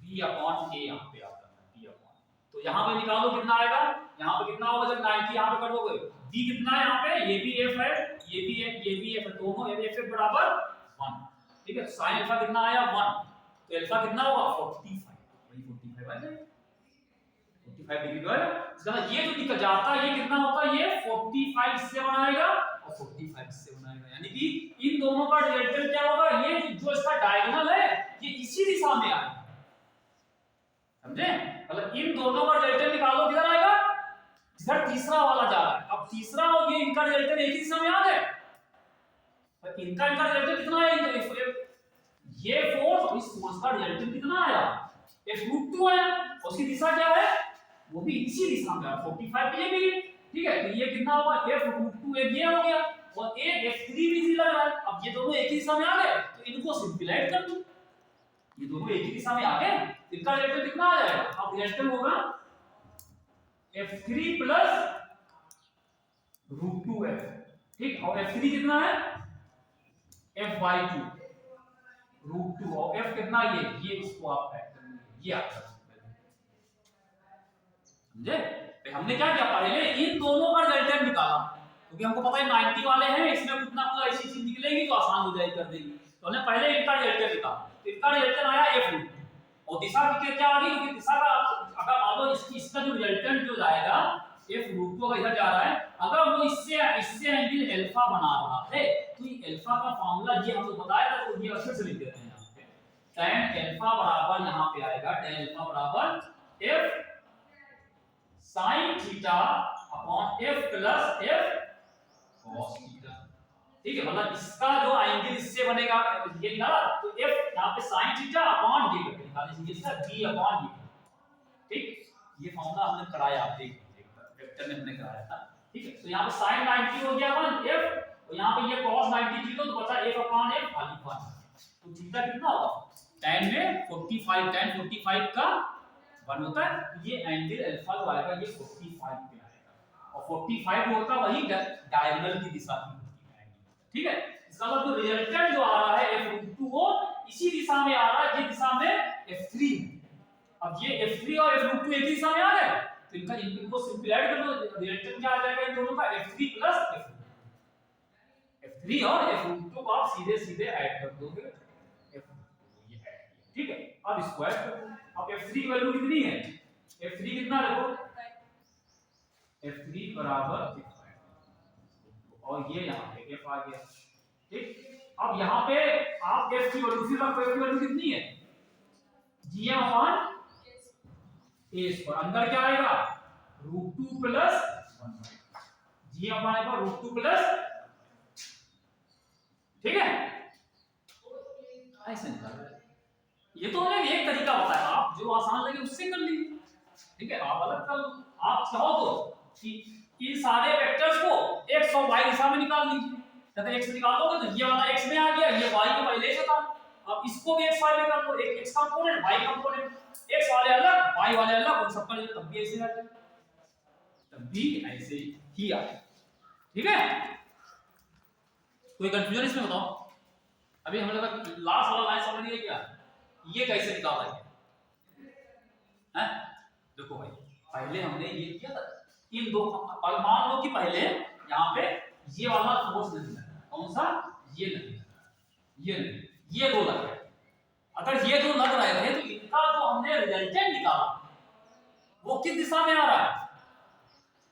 b upon a यहाँ पे आता है, b अपॉन, तो यहाँ पे निकालो कितना आएगा, यहाँ पे कितना होगा जब 90 यहाँ पे कर दोगे, b कितना है यहाँ पे, ये भी f है, ये भी f, ये भी f है, दोनों f बराबर 1, ठीक है, sin अल्फा कितना आया 1, तो अल्फा कितना होगा 45, वही 45 आ जाएगा, 45 डिग्री है, इसका ये जो निकल जाता है ये कितना होता है, ये 45 से बनाएगा और 45 से बनाएगा, यानी कि इन दोनों का रिजल्टेंट क्या होगा, ये जो इसका डायगोनल है ये इसी दिशा में आएगा, समझे, मतलब इन दोनों का रिजल्टेंट निकालो किधर आएगा, इधर तीसरा वाला जा रहा है, अब तीसरा और ये इनका रिजल्टेंट एक ही दिशा में आ गए, पर इनका रिजल्टेंट कितना है, ये फोर्स और इस फोर्स का रिजल्टेंट कितना आया F√2 आया, और उसकी दिशा क्या है, वो भी इसी दिशा में, 45 पे ये भी, ठीक है, तो ये कितना होगा F√2, एक ये हो गया और एक F3 भी इसी लग रहा है, अब ये दोनों एक ही दिशा में आ गए, तो इनको सिंपलीफाई कर दो, ये दोनों एक ही दिशा में आ गए, इनका रिजल्टेंट कितना आ जाएगा, अब रिजल्टेंट होगा F3 + √2f, ठीक, और F3 कितना है F/2 √2, और F कितना ये इसको आप ऐड कर लीजिए, ये आपका समझे, हमने क्या किया पहले इन दोनों का रिजल्टेंट निकाला, क्योंकि हमको पता है 90 वाले हैं, इसमें कुछ ना कुछ ऐसी चीज निकलेगी तो आसान हो जाएगी कर देगी, तो हमने पहले इनका रिजल्टेंट निकाला, इनका रिजल्टेंट आया F√2, और दिशा की क्या आ गई, क्योंकि दिशा का अगर मान लो इसका जो रिजल्टेंट जो जाएगा F√2 का इधर जा रहा है, अगर वो इससे एंगल अल्फा बना रहा है, तो ये अल्फा का फार्मूला ये हमको बताया था, तो ये अच्छे से लिख देते हैं यहाँ पे, tan अल्फा बराबर यहाँ पे आएगा tan अल्फा बराबर F sin theta upon F + F cos theta, ठीक है, मतलब इसका जो एंगल इससे बनेगा ये निकाला तो f यहाँ पे sin थीटा अपॉन ये करके निकालना चाहिए, इसका b अपॉन ये। ठीक, ये फॉर्मूला हमने कराया, आप देख लीजिए वेक्टर में हमने कराया था। ठीक है, तो यहाँ पे sin 90 हो गया 1 f, और यहाँ पे ये cos 90 0 तो बचा f अपॉन f खाली 1। तो थीटा कितना होगा, tan में 45, tan 45 का 1 होता है, ये एंगल अल्फा जो आएगा ये 45 पे आएगा, और 45 होता वही डायगोनल की दिशा की होती है। ठीक है, इसका मतलब जो रिजल्टेंट जो आ रहा है f2 वो इसी दिशा में आ रहा है, जिस दिशा में f3 है। अब ये f3 और f2 एक ही दिशा में आ रहा है, तो इनको सिंपल ऐड कर दो, रिजल्टेंट क्या आ जाएगा इन दोनों का, f3 प्लस f3 और f2 को आप सीधे सीधे ऐड कर दोगे, f2 ये ऐड। ठीक है, अब इसको ऐड कर दो। अब f3 की वैल्यू कितनी है, f3 कितना देखो, f3 बराबर और ये यहाँ पे f आ गया। ठीक, अब यहाँ पे आप f की वैल्यू, फिर आपको f की वैल्यू कितनी है, gm अपॉन a स्क्वायर, अंदर क्या आएगा √2 प्लस 1, gm अपॉन a पर √2 प्लस, ठीक है, ऐसे निकाल। ये तो हमने एक तरीका बताया, आप जो आसान लगे उससे कर लीजिए। ठीक है, आप अलग कर लो, आप चाहो तो कि इन सारे वेक्टर्स को x और y दिशा में निकाल लीजिए। अगर x निकालोगे तो ये वाला x में आ गया, ये y के पहले से था, अब इसको भी x y में कर लो, एक x component y component, x वाले अलग y वाले अलग, उन सब कर लीजिए, तब भी ऐसे आ जाए, तब भी ऐसे ही आए। ठीक है, कोई कंफ्यूजन इसमें बताओ, अभी हम लोग लास्ट वाला लाइन समझ लिया क्या, ये कैसे निकाला है? देखो भाई, पहले हमने ये किया था, इन दो, मान लो कि पहले यहाँ पे ये वाला फोर्स नहीं लगा, कौन सा, ये नहीं लगा, ये नहीं, ये दो लग रहे। अगर ये दो लग रहे थे तो इनका जो हमने रिजल्टेंट निकाला वो किस दिशा में आ रहा है,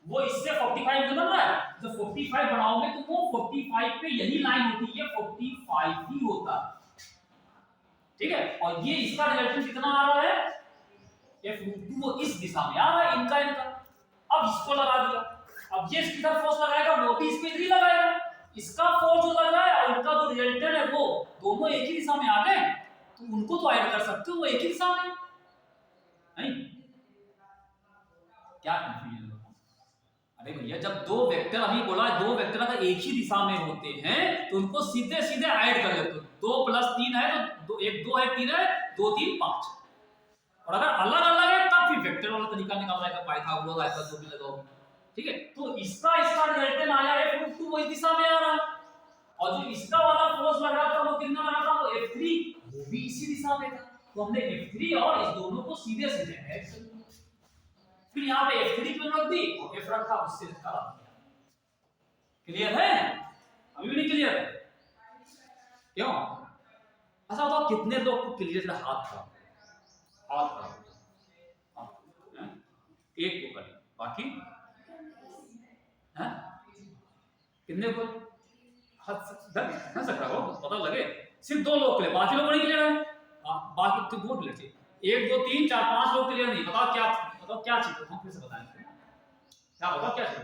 वो इससे 45 में बन रहा है। जब 45 बनाओगे तो वो 45 पे यही लाइन होती है, 45 ही होता है। ठीक है, और ये इसका रिजल्टेंट कितना आ रहा है, f2 वो इस दिशा में आ रहा है, इनका इनका। अब इसको लगा दिया, अब ये इसकी तरफ फोर्स लगाएगा, वो भी इस पे इधर ही लगाएगा, इसका फोर्स जो लग रहा है और उनका जो रिजल्टेंट है वो दोनों एक ही दिशा में आ गए, तो उनको तो ऐड कर सकते हो, वो एक ही दिशा में नहीं। क्या कंफ्यूजन, अरे भैया जब दो वेक्टर, अभी बोला दो वेक्टर अगर एक ही दिशा में होते हैं तो उनको सीधे सीधे ऐड कर लेते हो, 2 + 3 है तो 1 2 है 3 है 2 3 5, और अगर अलग अलग है तब फिर वेक्टर वाला तरीका निकालना है, पाइथागोरस आएगा जो भी लगाओगे। ठीक है, तो इसका रिजल्टेंट आया f2 वो इस दिशा में आ रहा है, और जो इसका वाला फोर्स लगा था वो कितना लगा था, वो f3 वो भी इसी दिशा में था, तो हमने f3 और इस दोनों को सीधे सीधे ऐड कर दिया। फिर यहाँ पे f3 की रख दी और f रखा, उससे निकाला। क्लियर है, अभी भी नहीं क्लियर है क्यों? अच्छा बताओ कितने लोग को क्लियर है, हाथ खराब, हाथ खराब, एक को करें, बाकी हैं कितने को हाथ सकता हो पता लगे, सिर्फ 2 लोग क्लियर, बाकी लोग नहीं क्लियर है, बाकी तो बहुत क्लियर, 1 2 3 4 5 लोग क्लियर नहीं। बताओ क्या, बताओ क्या चीज, हम फिर से बताएं क्या, बताओ क्या चीज,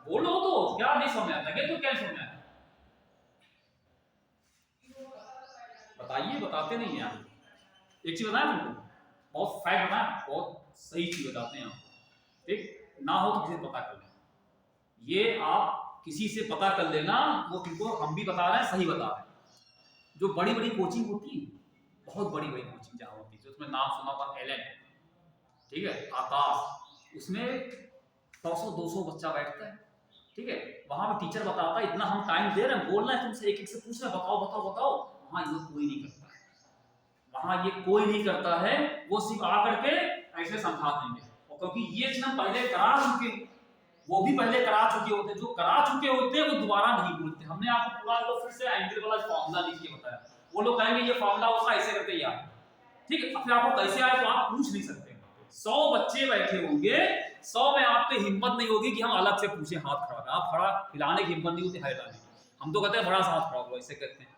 बोलो तो क्या नहीं समझ आता, लगे तो क्या समझ आता, बताइए, बताते नहीं हैं आप। एक चीज बताएं तुमको, बहुत फैक्ट बताएं, बहुत सही चीज बताते हैं आप, ठीक ना हो तो किसी से पता कर लेना, ये आप किसी से पता कर लेना, वो तुमको हम भी बता रहे हैं, सही बता रहे हैं। जो बड़ी बड़ी कोचिंग होती है, बहुत बड़ी बड़ी कोचिंग जहाँ होती है, उसमें नाम सुना होगा एलन, ठीक है, आकाश, उसमें 100-200 बच्चा बैठता है, ठीक है, वहां पे टीचर बताता है, इतना हम टाइम दे रहे हैं, बोल रहे हैं तुमसे, एक एक से पूछ रहे हैं, बताओ बताओ बताओ, वहां ये कोई नहीं करता है, वहां ये कोई नहीं करता है, वो सिर्फ आकर के ऐसे समझा देंगे, और क्योंकि ये चीज हम पहले करा चुके, वो भी पहले करा चुके होते, जो करा चुके होते हैं वो दोबारा नहीं बोलते। हमने आपको पूरा को फिर से एंगल वाला फॉर्मूला लिख के बताया, वो लोग कहेंगे ये फॉर्मूला उसका ऐसे करके याद, ठीक है, फिर आपको कैसे आए तो आप पूछ नहीं सकते। 100 बच्चे बैठे होंगे, 100 में आपकी हिम्मत नहीं होगी कि हम अलग से पूछे हाथ खड़ा, आप खड़ा हिलाने की हिम्मत नहीं होती, हिलाने की, हम तो कहते हैं बड़ा सा हाथ खड़ा हुआ, ऐसे कहते हैं,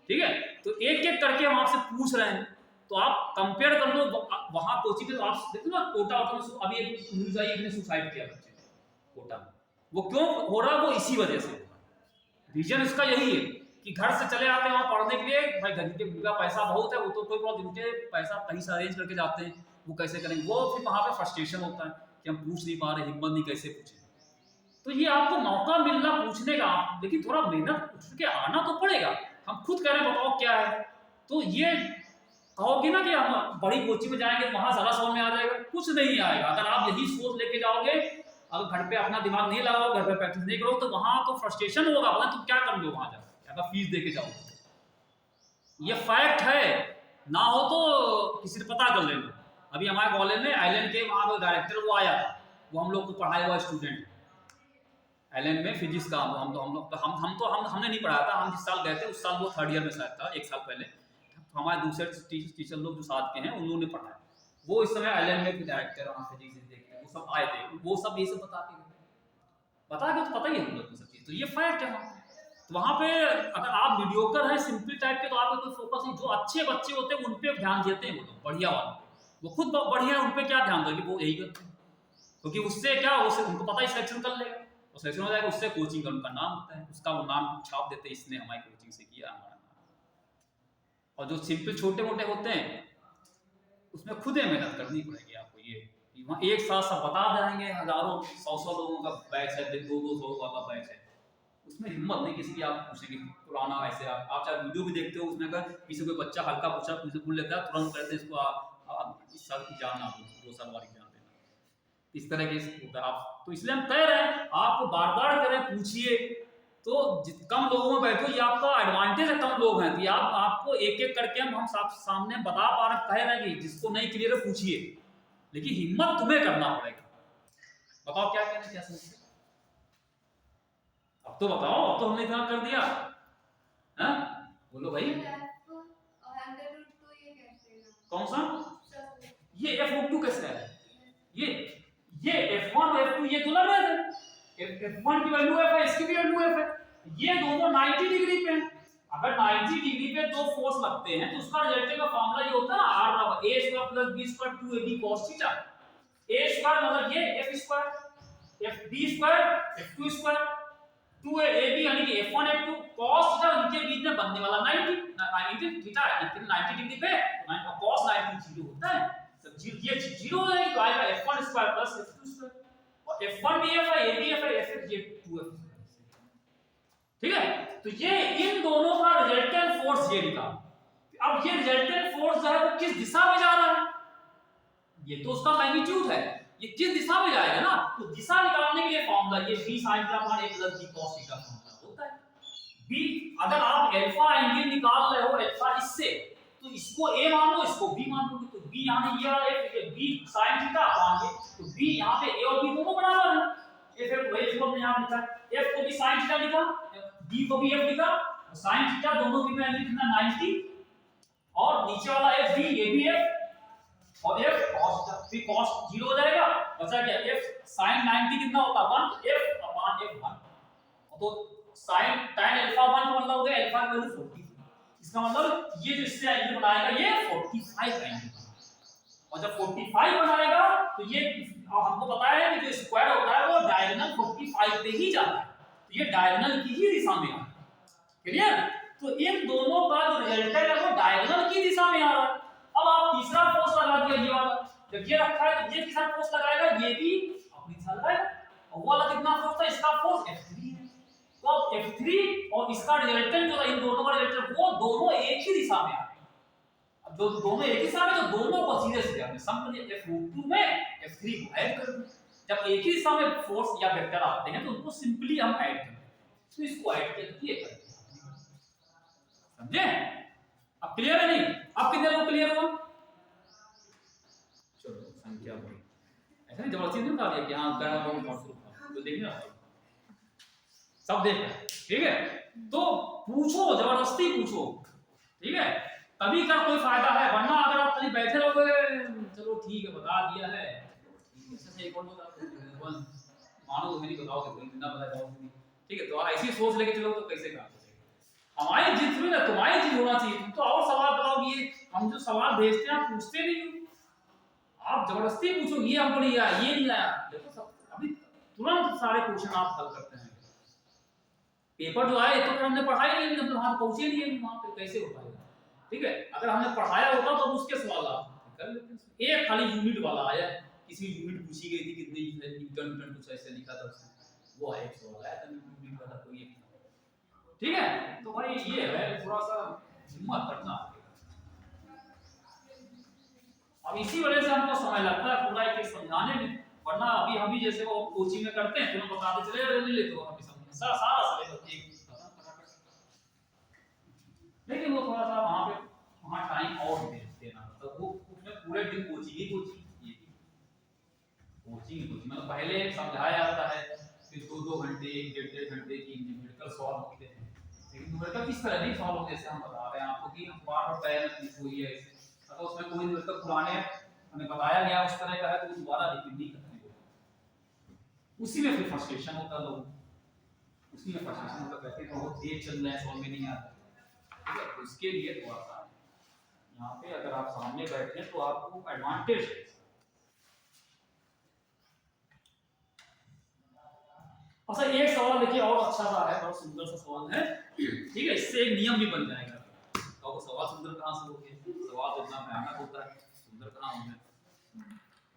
ठीक है, तो एक एक करके हम आपसे पूछ रहे हैं, तो आप कंपेयर कर लो, वहां कोचिंग तो आप देखो ना, कोटा अभी एक न्यूज़ आई, सुसाइड किया बच्चे कोटा में, वो क्यों हो रहा है, वो इसी वजह से, रीजन इसका यही है कि घर से चले आते हैं वहाँ पढ़ने के लिए, भाई घर के उनका पैसा बहुत है, वो तो कोई प्रॉब्लम, जिनके पैसा कहीं से अरेंज करके जाते हैं वो कैसे करेंगे, वो फिर वहाँ पे फ्रस्ट्रेशन होता है कि हम पूछ नहीं पा रहे, हिम्मत नहीं, कैसे पूछें। तो ये आपको मौका मिलना पूछने का, लेकिन थोड़ा मेहनत उठ के आना तो पड़ेगा। हम खुद कह रहे हैं बताओ क्या है, तो ये कहोगे ना कि हम बड़ी कोचिंग में जाएंगे वहां सारा समझ में आ जाएगा, कुछ नहीं आएगा। अगर आप यही सोच लेके जाओगे, अगर घर पे अपना दिमाग नहीं लगाओ, घर पे प्रैक्टिस नहीं करो, तो वहां तो फ्रस्ट्रेशन होगा, पता तुम क्या कर लो वहां जाकर, अगर फीस दे के जाओ। ये फैक्ट है, ना हो तो किसी से पता कर लेना। अभी हमारे कॉलेज में आइलैंड के वहां डायरेक्टर वो आया था, वो हम लोग को पढ़ाया हुआ स्टूडेंट आइलैंड में फिजिक्स का। हमने नहीं पढ़ाया था, हम जिस साल गए थे उस साल वो 3rd ईयर में शायद था, 1 साल पहले। तो हमारे दूसरे टीचर लोग जो साथ के हैं उन्होंने पढ़ाया, वो इस समय आइलैंड में डायरेक्टर वहाँ फिजिक्स देखते, वो सब आए थे, वो सब ये सब बता के तो पता ही है हम लोग को सब चीज़। तो ये फैक्ट है वहाँ पे। अगर आप मीडियोकर हैं, सिंपल टाइप के, तो आपका कोई फोकस नहीं। जो अच्छे बच्चे होते हैं उन पे ध्यान देते हैं, वो लोग बढ़िया वाले, वो खुद बढ़िया है, उन पे क्या ध्यान देंगे, वो यही करते हैं। क्योंकि उससे क्या, उससे उनको पता ही सिलेक्शन कर लेगा, और सिलेक्शन हो जाएगा, उससे कोचिंग का उनका नाम होता है, उसका वो नाम छाप देते हैं, इसने हमारी कोचिंग से किया हमारा नाम। और जो सिंपल छोटे मोटे होते हैं उसमें खुद ही मेहनत करनी पड़ेगी आपको। ये वहाँ एक साथ सब बता देंगे, हजारों 100 लोगों का बैच है, 200 वाला बैच है, उसमें हिम्मत नहीं किसी की। आप पूछेंगे पुराना, ऐसे आप चाहे वीडियो भी देखते हो, उसमें अगर किसी कोई बच्चा हल्का पूछा पूछ लेता है, तुरंत कहते हैं इसको इस साल की जान ना दो, 2 साल वाली जान देना, इस तरह के होता है। आप तो इसलिए हम कह रहे हैं आपको बार बार करें, पूछिए। तो कम लोगों में बैठो, ये आपका एडवांटेज है, कम लोग हैं, तो आपको एक एक करके हम सामने बता पा रहे, कह रहे हैं कि जिसको नहीं क्लियर है पूछिए, लेकिन हिम्मत तुम्हें करना पड़ेगा। बताओ क्या कहना, क्या समझते? अब तो बताओ, अब तो हमने इतना कर दिया, हैं? बोलो भाई। कौन सा? ये F2 कैसे है? ये F1 और F2 ये तो लग रहे थे, F1 की वैल्यू F है, इसकी भी वैल्यू F है, ये दोनों 90 डिग्री पे हैं। अगर 90 डिग्री पे दो फोर्स लगते हैं तो उसका रिजल्टेंट का फार्मूला ये होता है ना, R बराबर a² + b² 2ab cos theta. a² मतलब ये f², b² f2², 2ab यानी कि f1 f2 cos थीटा, इनके बीच में बनने वाला 90 थीटा है, लेकिन 90 डिग्री पे cos 90 0 होता है, ये 0 है तो आएगा f1² + f2², और f1 भी f है, a भी f है, f ये 2f। ठीक है, तो ये इन दोनों का रिजल्टेंट फोर्स ये निकाल। अब ये रिजल्टेंट फोर्स जो है वो किस दिशा में जा रहा है, ये तो उसका मैग्नीट्यूड है, ये किस दिशा में जाएगा ना, तो दिशा निकालने के लिए फॉर्मूला ये b sin θ / a + b cos θ formula होता है। b अगर आप अल्फा एंगल निकाल रहे हो अल्फा इससे, तो इसको a मान लो, इसको b मान लो, तो b यहां ये वाला f b sin θ मान लो, तो b यहां पे a और b दोनों बराबर हैं, f वही इसको हमने यहां लिखा, f को भी sin θ लिखा, b को भी f लिखा, sin θ दोनों की वैल्यू कितना 90, और नीचे वाला f b ये भी f, और f cos θ, फिर cos 0 हो जाएगा, बचा क्या f sin 90 कितना होता है 1, तो f f1, तो sin tan अल्फा 1 का मतलब हो गया अल्फा की वैल्यू 40, इसका मतलब ये जो इससे एंगल बनाएगा ये 45 एंगल, और जब 45 बनाएगा तो ये हमको पता है कि जो स्क्वायर होता है वो डायगोनल 45 पे ही जाता है, तो ये डायगोनल की ही दिशा में आ रहा है। क्लियर? तो इन दोनों का जो रिजल्टेंट है वो डायगोनल की दिशा में आ रहा है। अब आप तीसरा फोर्स लगा दिया, ये वाला जब ये रखा है तो ये किसका फोर्स लगाएगा, ये भी अपनी दिशा लगाएगा, और वो वाला कितना फोर्स था, इसका फोर्स F3 है, तो अब F3 और इसका रिजल्टेंट जो है, इन दोनों का रिजल्टेंट वो दोनों एक ही दिशा में आ रहे हैं। अब जो दोनों एक ही दिशा में, तो दोनों को सीधे सीधे हमने सम कर दिया, F2 में F3 को ऐड कर दिया। जब एक ही दिशा में फोर्स या वेक्टर आते हैं तो उनको सिंपली हम ऐड कर देते हैं, तो इसको ऐड करके ये कर दिया, समझे? अब क्लियर है नहीं? अब कितने लोग क्लियर हुआ? चलो संख्या बढ़ी, ऐसा नहीं जबरदस्ती नहीं बता दिया कि हाँ कहना लोग पढ़ो, तो देखिए सब देख रहे, ठीक है? तो पूछो, जबरदस्ती पूछो, ठीक है? तभी का कोई फायदा है, वरना अगर आप खाली बैठे रहोगे, चलो ठीक है बता दिया है, ऐसे एक और बता मानो तो नहीं बताओगे, कोई बिना बताए जाओगे, ठीक है? तो ऐसी सोच लेके चलो तो कैसे काम हमारी जीत हुई ना, तुम्हारी जीत होना चाहिए। तुम तो और सवाल बताओगे, हम जो सवाल भेजते हैं आप पूछते नहीं हो, आप जबरदस्ती पूछो ये हमको नहीं आया, ये नहीं आया, देखो सब अभी तुरंत सारे क्वेश्चन आप हल करते हैं, पेपर जो आया तो हमने पढ़ाई नहीं, हम तो वहां पहुंचे नहीं, वहां पे कैसे हो पाएगा? ठीक है, अगर हमने पढ़ाया होता तो उसके सवाल आप कर लेते। एक खाली यूनिट वाला आया, किसी यूनिट पूछी गई थी कितने न्यूटन न्यूटन कुछ ऐसे लिखा था उसने, वो है एक सवाल आया था यूनिट वाला, तो ये ठीक है। तो भाई ये है थोड़ा सा हिम्मत करना। अब इसी वजह से हमको समय लगता है पूरा एक समझाने में, वरना अभी हम जैसे वो कोचिंग में करते हैं तो हम बताते चले ले ले तो हम समझ सारा सिलेबस एक लेकिन वो थोड़ा सा वहां पे वहां टाइम और देना, मतलब वो उसमें पूरे दिन कोचिंग ही कोचिंग, मतलब पहले समझाया जाता है, फिर 2-2 घंटे 1-1.5 घंटे की न्यूमेरिकल सॉल्व होते हैं, लेकिन न्यूमेरिकल किस तरह नहीं सॉल्व होते, जैसे हम बता रहे हैं आपको कि हम बार बार पैर में कोई है ऐसे, अगर उसमें कोई न्यूमेरिकल पुराने हमें बताया गया उस तरह का है तो दोबारा रिपीट नहीं करते, उसी में फिर फ्रस्ट्रेशन होता है लोगों, उसी में फ्रस्ट्रेशन होता, कहते हैं बहुत तेज चल रहा है समझ में नहीं आता, ठीक है। तो इसके लिए थोड़ा सा यहाँ पे अगर आप सामने बैठे हैं तो आपको एडवांटेज है। अच्छा एक सवाल देखिए और अच्छा सा है, बहुत सुंदर सा सवाल है, ठीक है, इससे एक नियम भी बन जाएगा। तो सवाल सुंदर कहाँ से होंगे, सवाल तो इतना भयानक होता है, सुंदर कहाँ होंगे,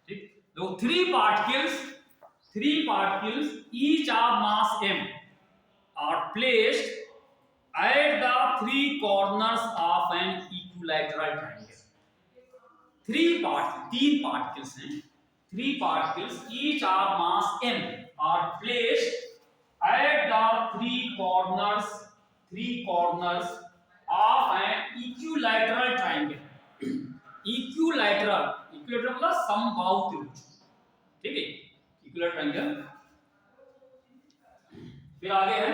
ठीक। देखो three particles each of mass m are placed at the three corners of an equilateral triangle. तीन particles हैं, three particles each of mass m are placed at the three corners of an equilateral triangle. equilateral मतलब समबाहु त्रिभुज, ठीक है, equilateral triangle. फिर आगे है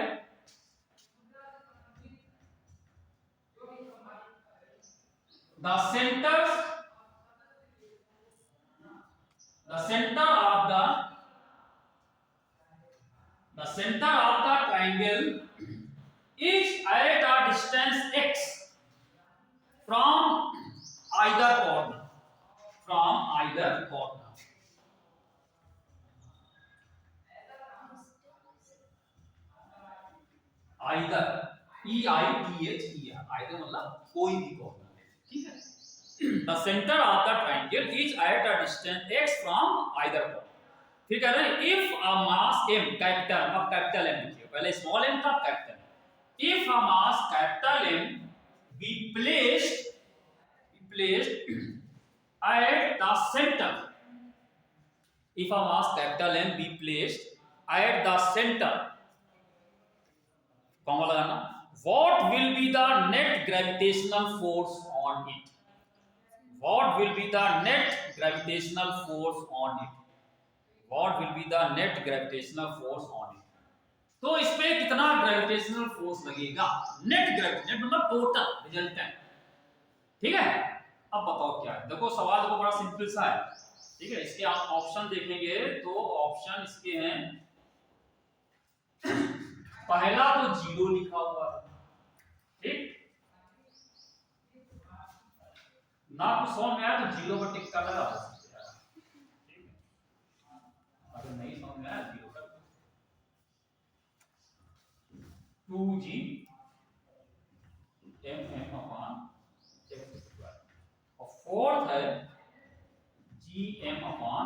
the center of the triangle is at a distance x from either corner, either either मतलब कोई भी कॉर्नर, ठीक है। The center of the triangle is at a distance x from either corner। फिर कह रहे हैं if a mass m, capital, अब कैपिटल m लिखिए, पहले स्मॉल m था capital, if a mass capital M be placed at the center, if a mass capital M be placed at the center, comma लगाना, what will be the net gravitational force on it, what will be the net gravitational force on it, what will be the net gravitational force on it। तो इस पे कितना gravitational force लगेगा, net gravity, net मतलब total resultant, ठीक है। अब बताओ क्या है, देखो सवाल देखो बड़ा सिंपल सा है, ठीक है। इसके आप ऑप्शन देखेंगे तो ऑप्शन इसके हैं, पहला तो 0 लिखा हुआ है, ठीक ना, कुछ समझ में आया तो 0 पर टिक कर लगा, ठीक है, अगर नहीं समझ में आया 0 कर 2g mm upon x square, और फोर्थ है gm अपॉन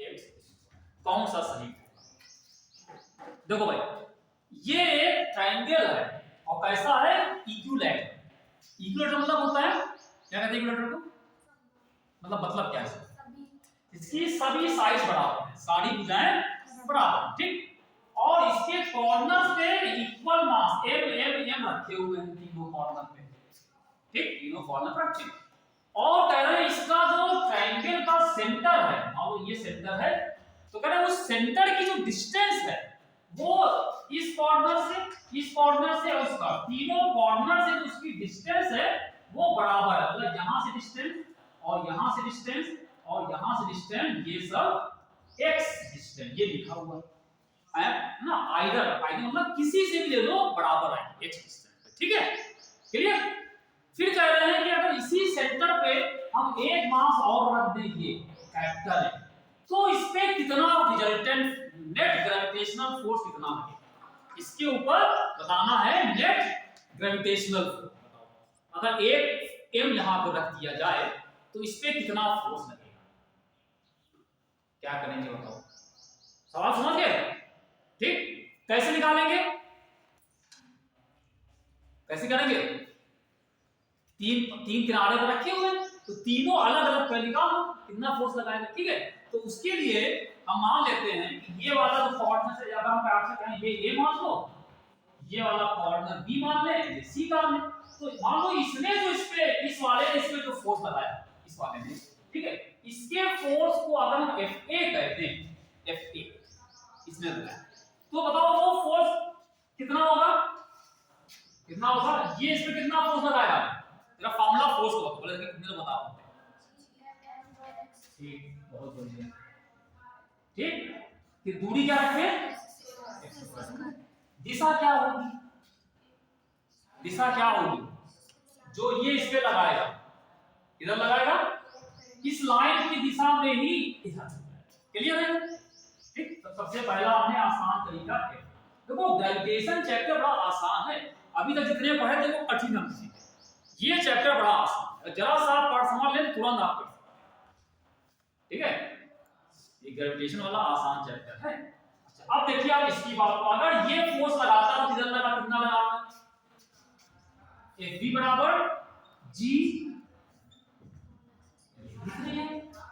x स्क्वायर, कौन सा सही होगा? देखो भाई ये एक ट्रायंगल है और कैसा है, इक्विलैटरल मतलब होता है, क्या कहते हैं इक्विलैटरल को, मतलब क्या है, इसकी सभी साइड्स बराबर है, सारी भुजाएं बराबर, ठीक, और इसके कॉर्नर्स पे इक्वल मास m रखे हुए हैं तीनों कॉर्नर पे, ठीक, तीनों कॉर्नर रखे, और कह रहे हैं इसका जो ट्रायंगल का सेंटर है, और ये सेंटर है, तो कह रहे हैं उस सेंटर की जो डिस्टेंस है वो इस कॉर्नर से और उसका तीनों कॉर्नर से जो उसकी डिस्टेंस है वो बराबर है, मतलब यहां से डिस्टेंस और यहां से डिस्टेंस और यहां से डिस्टेंस, ये सब x डिस्टेंस ये लिखा हुआ है ना, आइदर मतलब किसी से भी ले लो बराबर है x डिस्टेंस, ठीक है, क्लियर। फिर कह रहे हैं कि अगर इसी सेंटर पे हम एक मास और रख देंगे कैपिटल है, तो इस पे कितना रिजल्टेंट नेट ग्रेविटेशनल फोर्स कितना लगेगा, इसके ऊपर बताना है नेट ग्रेविटेशनल फोर्स। अगर एक m यहां पर रख दिया जाए तो इस पे कितना फोर्स लगेगा, क्या करेंगे बताओ? सवाल समझ गए? ठीक, कैसे निकालेंगे, कैसे करेंगे? तीन किनारे पर रखे हुए तो तीनों अलग अलग कर निकालो कितना फोर्स लगाएगा। ठीक है, तो उसके लिए हम मान लेते हैं कि ये वाला जो कोऑर्डिनेट है, अगर हम काट सकते हैं ये मान लो, ये वाला कोऑर्डिनेट b मान ले, ये c मान ले। तो मान लो इसने जो इस पे, इस वाले ने इस पे जो फोर्स लगाया, इस वाले ने, ठीक है, इसके फोर्स को अगर हम Fa कहते हैं, Fa इसने लगाया, तो बताओ वो फोर्स कितना होगा, कितना होगा? ये इस पे कितना फोर्स लगाया? तेरा फार्मूला फोर्स को बोले कितने तो बताओ। ठीक, बहुत बढ़िया। ठीक, कि दूरी क्या रखें? दिशा क्या होगी, दिशा क्या होगी? जो ये इस पे लगाएगा, इधर लगाएगा, इस लाइन की दिशा में ही इधर। क्लियर है? ठीक, तो सबसे पहला हमने आसान तरीका है। देखो ग्रेविटेशन चैप्टर बड़ा आसान है, अभी तक जितने पढ़े थे वो कठिन है। ये चैप्टर बड़ा आसान है, जरा सा पाठ समझ ले तुरंत आप कर सकते। ठीक है, ये ग्रेविटेशन वाला आसान चैप्टर है। अच्छा, अब देखिए आप इसकी बात को, अगर ये फोर्स लगाता तो किधर लगा, कितना लगाता? Fb बराबर g,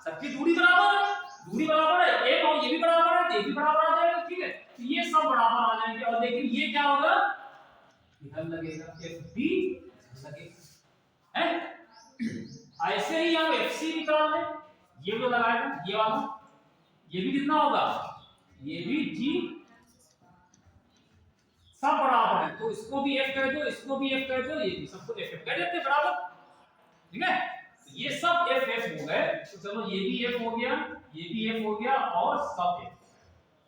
सबकी दूरी बराबर है, दूरी बराबर है, एक और ये भी बराबर है, ये भी बराबर आ जाएगा। ठीक है, तो ये सब बराबर आ जाएंगे और लेकिन ये क्या होगा, इधर लगेगा, Fb लगेगा है। ऐसे ही हम Fc निकाल लें, ये जो लगाएगा ये वाला, ये भी कितना होगा, ये भी g, सब बराबर है, तो इसको भी f कह दो, इसको भी f कह दो, ये भी सबको f कह देते बराबर। ठीक है, ये सब f हो गए, तो चलो ये भी f हो गया, ये भी f हो गया और सब f।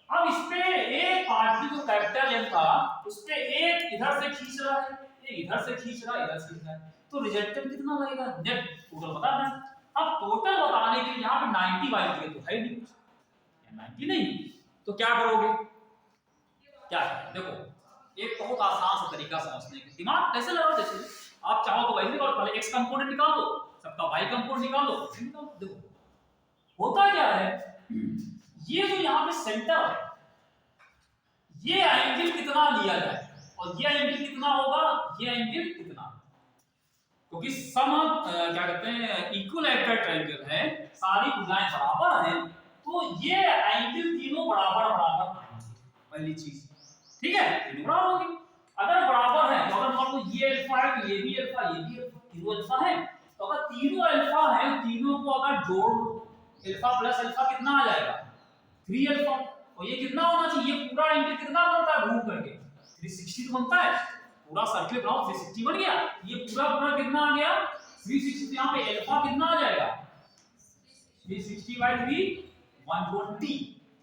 अब इस पे एक पार्टिकल जो कैपिटल M था, उस पे एक इधर से खींच रहा है, एक इधर से खींच रहा है, इधर से खींच रहा है, तो रिजल्टेंट कितना लगेगा, नेट टोटल बताना है। अब टोटल बताने के लिए यहाँ पे 90 बाई के तो है नहीं, 90 नहीं, तो क्या करोगे, क्या करोगे? देखो एक बहुत आसान सा तरीका समझने का, दिमाग कैसे लगाओ, जैसे आप चाहो तो वैसे निकालो, पहले x कंपोनेंट निकाल दो, सबका y कंपोनेंट निकाल दो, देखो होता क्या है, ये जो यहाँ पे सेंटर है, ये एंगल कितना लिया जाए और ये एंगल कितना होगा, ये एंगल कितना, क्योंकि सम क्या कहते हैं इक्विलैटरल ट्रायंगल है, सारी भुजाएं बराबर हैं, तो ये एंगल तीनों बराबर बराबर आएंगे, पहली चीज। ठीक है, तीनों बराबर होंगे। अगर बराबर है तो अगर मान लो ये अल्फा है तो ये भी अल्फा, ये भी अल्फा, तीनों अल्फा है, तो अगर तीनों अल्फा है, तीनों को अगर जोड़ अल्फा प्लस अल्फा कितना आ जाएगा, 3 अल्फा। और ये कितना होना चाहिए, ये पूरा एंगल कितना बनता है घूम करके, 360 बनता है, पूरा सर्किल बनाओ 360 बन गया, ये पूरा पूरा कितना आ गया 360। यहाँ पे अल्फा कितना आ जाएगा 360 बाय 3 120,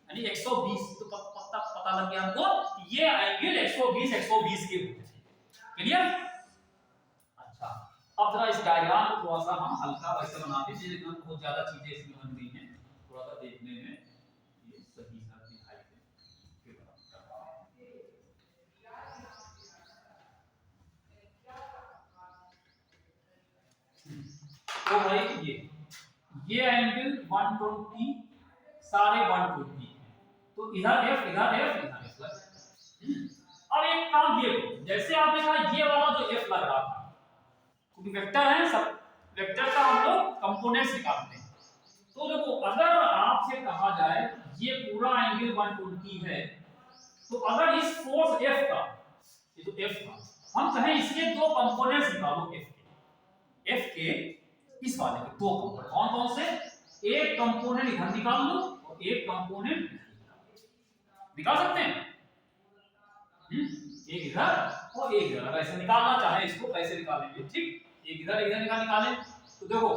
यानी 120। तो पता लग गया हमको ये एंगल 120 120 के होते हैं। क्लियर? अच्छा, अब जरा इस डायग्राम को थोड़ा सा हम हल्का वैसे बनाते हैं, लेकिन बहुत ज्यादा चीजें इसमें बन गई हैं, थोड़ा सा देखने में ये सही सा दिखाई दे। तो भाई ये एंगल 120, सारे 120 हैं, तो इधर f इधर f इधर f लग। अब एक काम ये करो, जैसे आपने कहा ये वाला जो f लग रहा था, क्योंकि वेक्टर है, सब वेक्टर का हम लोग कंपोनेंट्स निकालते हैं, तो देखो अगर आपसे कहा जाए ये पूरा एंगल 120 है, तो अगर इस फोर्स f का, ये जो f था, हम कहें इसके दो कंपोनेंट्स निकालो f के इस वाले के दो कंपोनेंट, कौन कौन से, एक कंपोनेंट इधर निकाल लो और एक कंपोनेंट निकाल सकते हैं, एक इधर और एक इधर, अगर ऐसे निकालना चाहे इसको कैसे निकालेंगे, ठीक, एक इधर इधर निकालें। तो देखो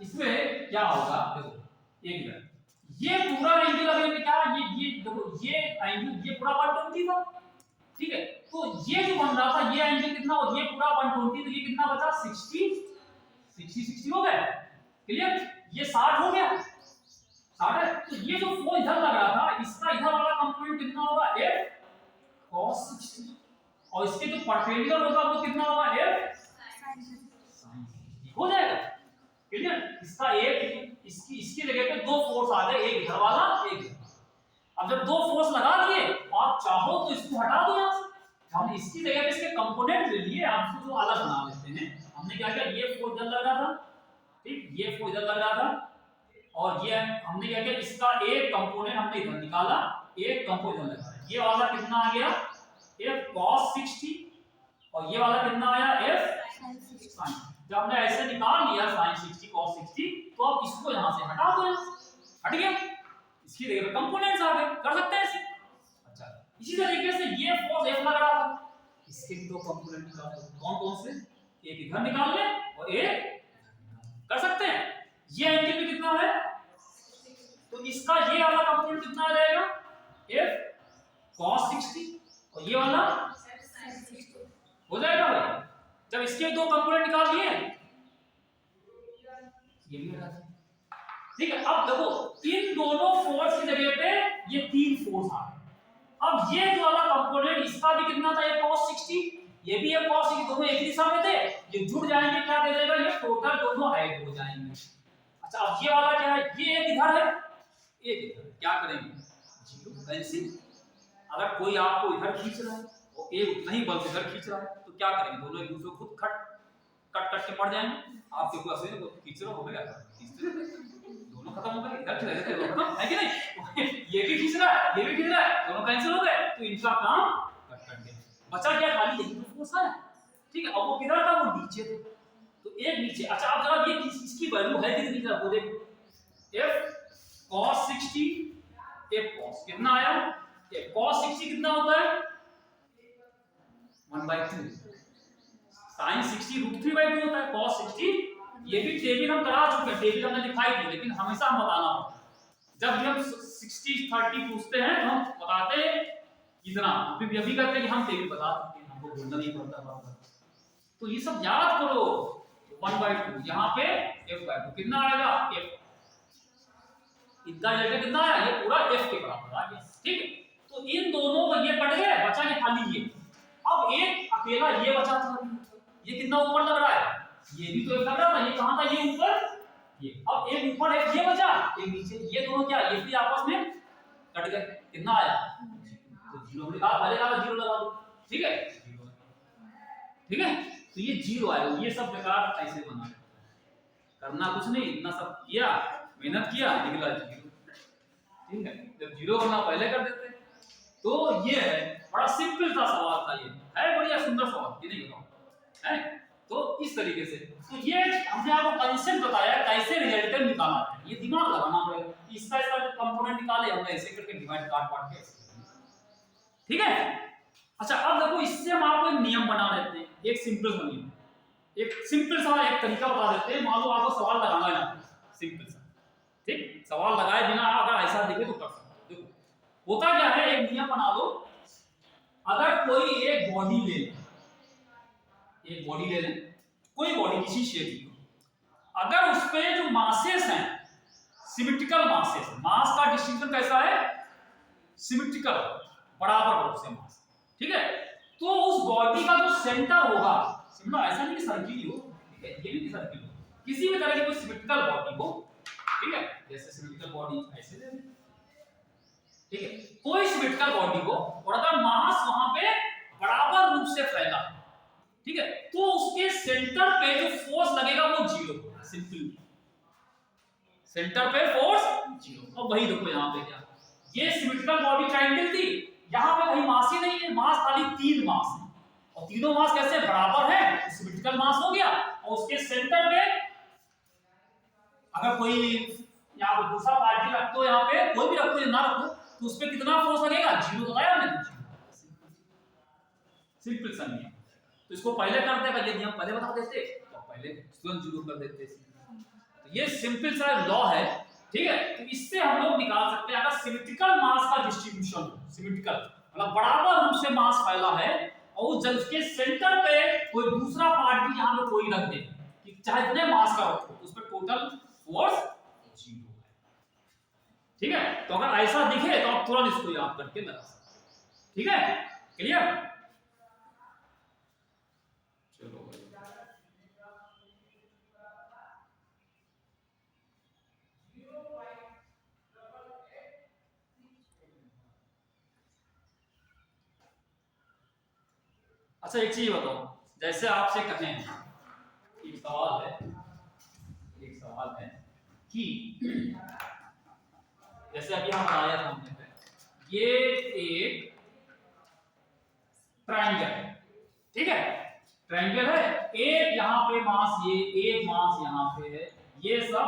इसमें क्या होगा, देखो एक इधर ये पूरा एंगल अगर क्या, ये देखो ये एंगल ये पूरा 120 था, ठीक है, तो ये जो बन रहा था ये एंगल कितना हो, ये पूरा 120, तो ये कितना बचा 60 हो गया। क्लियर? ये 60 हो गया, 60 है, तो ये जो फोर्स इधर लग रहा था, इसका इधर वाला कंपोनेंट कंपोनेंट कितना होगा F cos 60 और इसके जो परपेंडिकुलर होगा वो कितना होगा F sin 60 हो जाएगा क्लियर। इसका एक इसकी जगह पे दो फोर्स आ गए, एक इधर वाला एक इधर। अब जब दो फोर्स लगा दिए आप चाहो तो इसको हटा दो यहां से, हम इसकी जगह पे इसके कंपोनेंट ले लिए, आप इसको जो अलग बना लेते हैं। हमने क्या किया, ये फोर्स इधर लग रहा था, ठीक, ये फोर्स इधर लग रहा था और ये हमने क्या किया, इसका एक कंपोनेंट हमने इधर निकाला, एक कंपोनेंट लगाया। ये वाला कितना आ गया F cos 60 और ये वाला कितना आया F sin 60। जब हमने ऐसे निकाल लिया sin 60 cos 60 तो अब इसको यहां से हटा दो, हट गया, इसकी जगह पे कंपोनेंट्स आ गए, कर सकते हैं इसे। अच्छा इसी तरीके से ये फोर्स F लग रहा था, इसके दो कंपोनेंट निकाल दो, कौन कौन से, एक इधर निकाल ले और एक कर सकते हैं। ये एंगल भी कितना है, तो इसका ये वाला कंपोनेंट कितना आ जाएगा F cos 60 और ये वाला हो जाएगा भाई। जब इसके दो कंपोनेंट निकाल लिए ये भी हटा दिया, ठीक है। अब देखो इन दोनों फोर्स की जगह पे ये तीन फोर्स आ गए। अब ये जो वाला कंपोनेंट इसका भी कितना था F cos 60, ये भी F cos 60, दोनों एक ही दिशा में थे, ये जुड़ जाएंगे, क्या दे देगा, ये टोटल दोनों ऐड हो जाएंगे। अच्छा अब ये वाला क्या है, ये एक इधर है एक इधर, क्या करेंगे, जीरो कैंसिल। अगर कोई आपको इधर खींच रहा है और एक उतना ही बल से इधर खींच रहा है तो क्या करेंगे, दोनों एक दूसरे को खुद कट के मर जाएंगे। आपके को ऐसे खींच रहा हो गया, दोनों खत्म हो गए, इधर चले गए दोनों, है कि नहीं ये भी खींच रहा है ये भी खींच रहा है, दोनों कैंसिल हो गए, तो इनका काम कट गया, बचा क्या, खाली यही तो फोर्स है, ठीक है। अब वो किधर था, वो नीचे था, तो एक नीचे। अच्छा अब जरा ये इसकी वैल्यू है कितनी, जरा देखो F cos 60 F cos कितना आया, F cos 60 कितना होता है 1/2, sin 60 √3/2 होता है, cos 60 ये भी टेबल हम करा चुके हैं, टेबल हमने दिखाई थी, लेकिन हमेशा हम बताना होता है जब भी हम 60/30 पूछते हैं तो हम बताते हैं कितना, अभी कहते हैं कि हम टेबल बता सकते हैं, हमको बोलना नहीं पड़ता बार-बार। तो ये सब याद करो, 1/2 यहाँ पे F/2 कितना आएगा, F इतना जगह कितना आया, ये पूरा F के बराबर आ गया, ठीक है। तो इन दोनों को ये कट गए, बचा ये खाली ये। अब एक अकेला ये बचा था, ये कितना ऊपर लग रहा है, ये भी तो एक लग रहा था, ये कहां था, ये ऊपर, ये अब एक ऊपर है, ये बचा एक नीचे, ये दोनों क्या, ये भी आपस में कट गए, कितना आया, तो जीरो निकाल, पहले का जीरो लगा दो, ठीक है, ठीक है। तो ये जीरो आएगा, ये सब बेकार ऐसे बना, करना कुछ नहीं, इतना सब किया, मेहनत किया, निकला जीरो, ठीक है। जब जीरो करना पहले कर देते। तो ये है, बड़ा सिंपल सा सवाल था, ये है बढ़िया सुंदर सवाल, ये नहीं बताओ है। तो इस तरीके से तो ये हमने आपको कंसेप्ट बताया कैसे रिजल्टेंट निकालना है, ये दिमाग लगाना पड़ेगा, इसका कंपोनेंट निकाले हमने ऐसे करके डिवाइड काट के, ठीक है। अच्छा अब देखो इससे हम आपको एक नियम बना देते हैं, एक सिंपल सा नियम, एक सिंपल सा एक तरीका बता देते हैं। मान लो आपको सवाल लगाना है ना, सिंपल सा, ठीक, सवाल लगाए बिना अगर ऐसा दिखे तो कर सकते। देखो होता क्या है, एक नियम बना लो, अगर कोई एक बॉडी ले ले, एक बॉडी ले ले, कोई बॉडी किसी शेप की, अगर उस पे जो मासेस हैं सिमेट्रिकल मासेस, मास का डिस्ट्रीब्यूशन कैसा है, सिमेट्रिकल, बराबर रूप से मास, ठीक है। तो उस बॉडी का जो सेंटर होगा, समझो ऐसा नहीं कि सर्किल हो, ठीक है, ये भी सर्किल हो, किसी भी तरह की कोई सिमेट्रिकल बॉडी हो, ठीक है, जैसे सिमेट्रिकल बॉडी ऐसे ले, ठीक है, कोई सिमेट्रिकल बॉडी हो और अगर मास वहां पे बराबर रूप से फैला, ठीक है, तो उसके सेंटर पे जो फोर्स लगेगा वो जीरो होगा, सिंपल, सेंटर पे फोर्स जीरो। अब वही देखो यहाँ पे क्या, ये सिमेट्रिकल बॉडी ट्रायंगल थी, यहाँ पे कहीं मास ही नहीं है, मास खाली तीन मास है, और तीनों मास कैसे बराबर है, सिमेट्रिकल मास हो गया, और उसके सेंटर पे अगर कोई यहाँ पे दूसरा पार्टी रख दो, यहाँ पे कोई भी रखो या ना रखो, तो उस पे कितना फोर्स लगेगा, जीरो बताया हमने, सिंपल सा नियम। तो इसको पहले करते हैं, ये नियम पहले बता देते तो पहले तुरंत जीरो कर देते। तो ये सिंपल सा लॉ है, ठीक है। तो इससे हम लोग निकाल सकते हैं, अगर सिमेट्रिकल मास का डिस्ट्रीब्यूशन, सिमेट्रिकल मतलब बराबर रूप से मास फैला है और उस जल के सेंटर पे कोई दूसरा पार्टी यहाँ पे कोई रख दे, कि चाहे जितने मास का रखो, उस पर टोटल फोर्स जीरो है, ठीक है, तो अगर ऐसा दिखे तो आप तुरंत इसको याद करके लगा सकते। ठीक है, क्लियर? चलो अच्छा एक चीज बताओ, जैसे आपसे कहें एक सवाल है, एक सवाल है कि जैसे अभी हम बनाया था हमने पे, ये एक ट्रायंगल है, ठीक है, ट्रायंगल है, एक यहाँ पे मास, ये एक मास यहाँ पे है, ये सब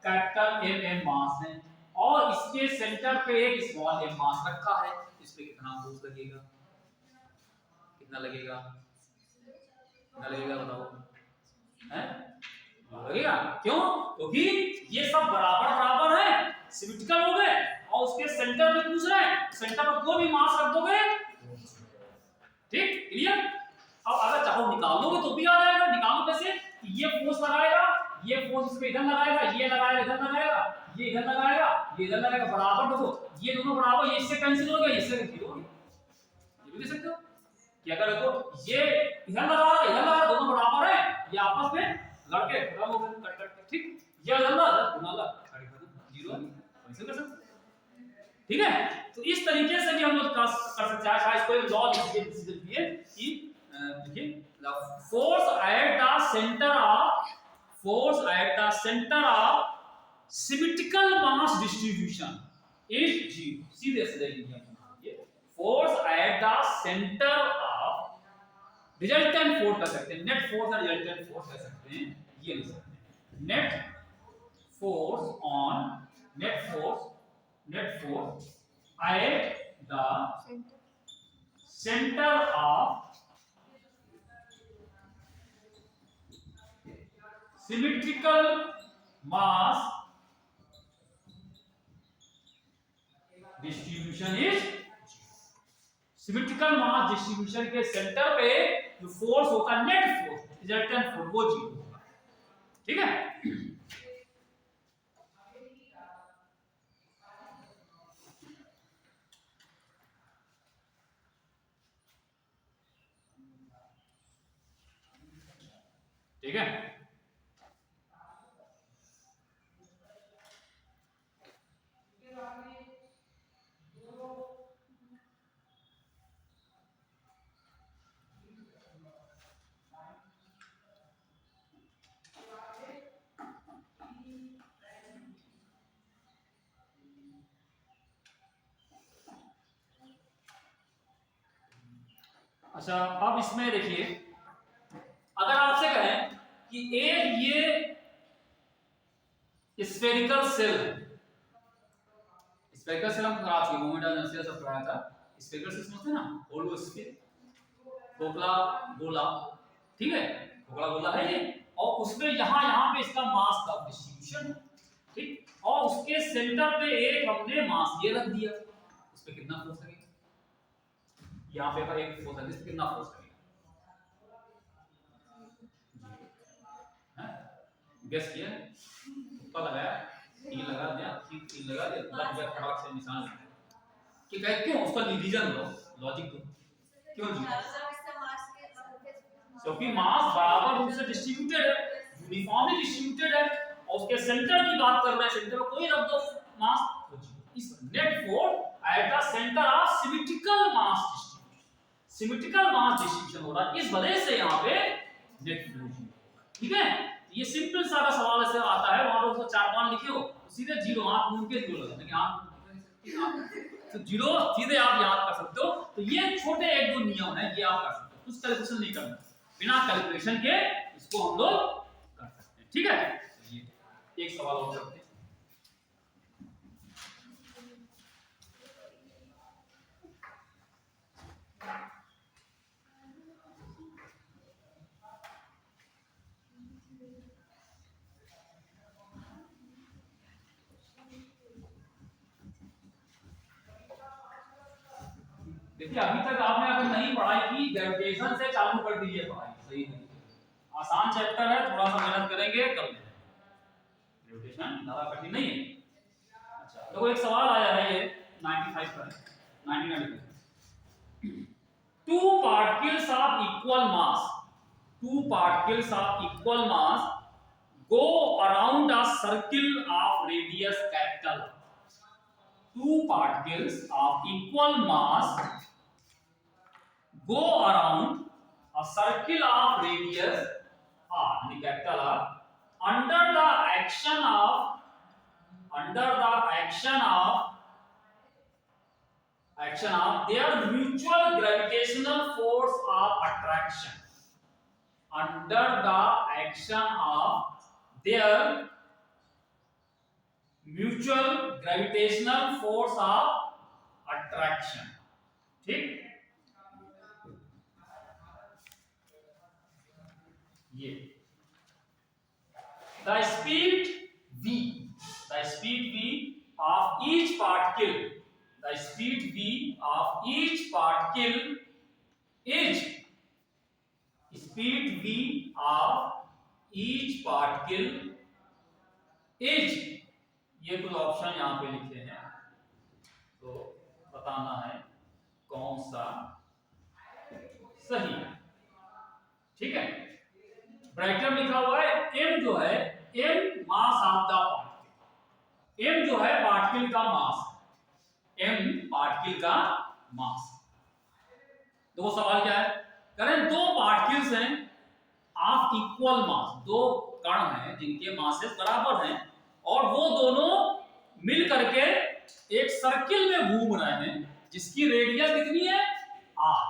कैपिटल एम एम मास है, और इसके सेंटर पे एक स्मॉल एम मास रखा है, इस पे कितना फोर्स लगेगा, कितना लगेगा, कितना लगेगा बताओ, है लगेगा, क्यों? क्योंकि ये सब बराबर बराबर है, सिमेट्रिकल हो गए, और उसके सेंटर में पूछ रहे हैं, सेंटर पर कोई भी मास रख दोगे, ठीक, क्लियर? अब अगर चाहो निकाल लोगे तो भी आ जाएगा, निकालो कैसे? ये फोर्स लगाएगा, ये फोर्स इस पे इधर लगाएगा, ये लगाएगा इधर लगाएगा, ये इधर लगाएगा, ये इधर लगाएगा, बराबर देखो, ये दोनों बराबर, ये इससे कैंसिल हो गया, इससे कैंसिल हो गया, ये भी देख सकते हो कि अगर देखो ये इधर लगा दोनों बराबर है, ये आपस में लड़के खत्म हो गए, कट कट, ठीक, ये इधर लगा जीरो कैंसिल कर सकते, ठीक है? तो इस तरीके से भी हम लोग कर सकते हैं, शायद कोई लॉ लिखिए कि देखिए force at the center of symmetrical mass distribution is zero, सीधे सीधे लिखिए, force at the center of resultant force कर सकते हैं, net force और resultant force कर सकते हैं, ये लिख सकते हैं, net force at the center of symmetrical mass distribution is, symmetrical mass distribution के सेंटर पे जो फोर्स होगा नेट फोर्स, रिजल्टेंट फोर्स, वो जीरो होगा, ठीक है? ठीक है, अच्छा अब इसमें देखिए, अगर आपसे कहें कि एक ये स्फेरिकल सेल है, स्फेरिकल सेल हम पढ़ा चुके, मोमेंट ऑफ इनर्शिया सब पढ़ाया था, स्फेरिकल सेल समझते हैं ना, होलो स्फीयर, खोखला गोला, ठीक है, खोखला गोला है ये, और उसमें यहाँ पे इसका मास का डिस्ट्रीब्यूशन, ठीक, और उसके सेंटर पे एक हमने मास ये रख दिया, उस पे कितना फोर्स लगेगा, यहाँ पे एक फोर्स है, इस पे कितना फोर्स लगेगा, गेस किया, तुक्का लगाया, तीन लगा दिया, तीन लगा दिया, लग गया फटाक से निशान, कि क्यों, उसका रीजन दो, लॉजिक दो, क्यों जी? क्योंकि मास बराबर रूप से डिस्ट्रीब्यूटेड है, यूनिफॉर्मली डिस्ट्रीब्यूटेड है, और उसके सेंटर की बात कर रहे हैं, सेंटर में कोई रख दो मास, इस net force at the centre of symmetrical mass distribution, symmetrical mass distribution हो रहा है, इस वजह से यहाँ पे नेट फोर्स, ठीक है? ये सिंपल सा सवाल ऐसे आता है, वहां पर 4-5 लिखे हो, सीधे जीरो, आप मुंह के जीरो लगा देंगे आप, तो जीरो सीधे आप याद कर सकते हो, तो ये छोटे एक दो नियम है, ये आप कर सकते हो, कुछ कैलकुलेशन नहीं करना, बिना कैलकुलेशन के इसको हम लोग कर सकते हैं, ठीक है? ये एक सवाल हो सकते हैं, देखिए अभी तक आपने अगर नहीं पढ़ाई की, ग्रेविटेशन से चालू कर दीजिए पढ़ाई, सही है, आसान चैप्टर है, थोड़ा सा मेहनत करेंगे कर लेंगे, ग्रेविटेशन ज्यादा कठिन नहीं है। अच्छा देखो एक सवाल आया है, ये 95 का है, 1995। Two particles of equal mass, two particles of equal mass go around a circle of radius capital. Two particles of equal mass go around a circle of radius r, capital R, under the action of their mutual gravitational force of attraction. Under the action of their mutual gravitational force of attraction. ठीक, ये the speed v of each particle is ये कुछ option यहाँ पे लिखे हैं, तो बताना है कौन सा सही है। ठीक है, ब्रैकेट में लिखा हुआ है m जो है m mass of the particle, m जो है पार्टिकल का मास, m पार्टिकल का मास। दो सवाल क्या है, करें दो पार्टिकल्स हैं ऑफ इक्वल मास, दो कण हैं जिनके मासेस बराबर हैं और वो दोनों मिल करके एक सर्किल में घूम रहे हैं जिसकी रेडियस कितनी है r।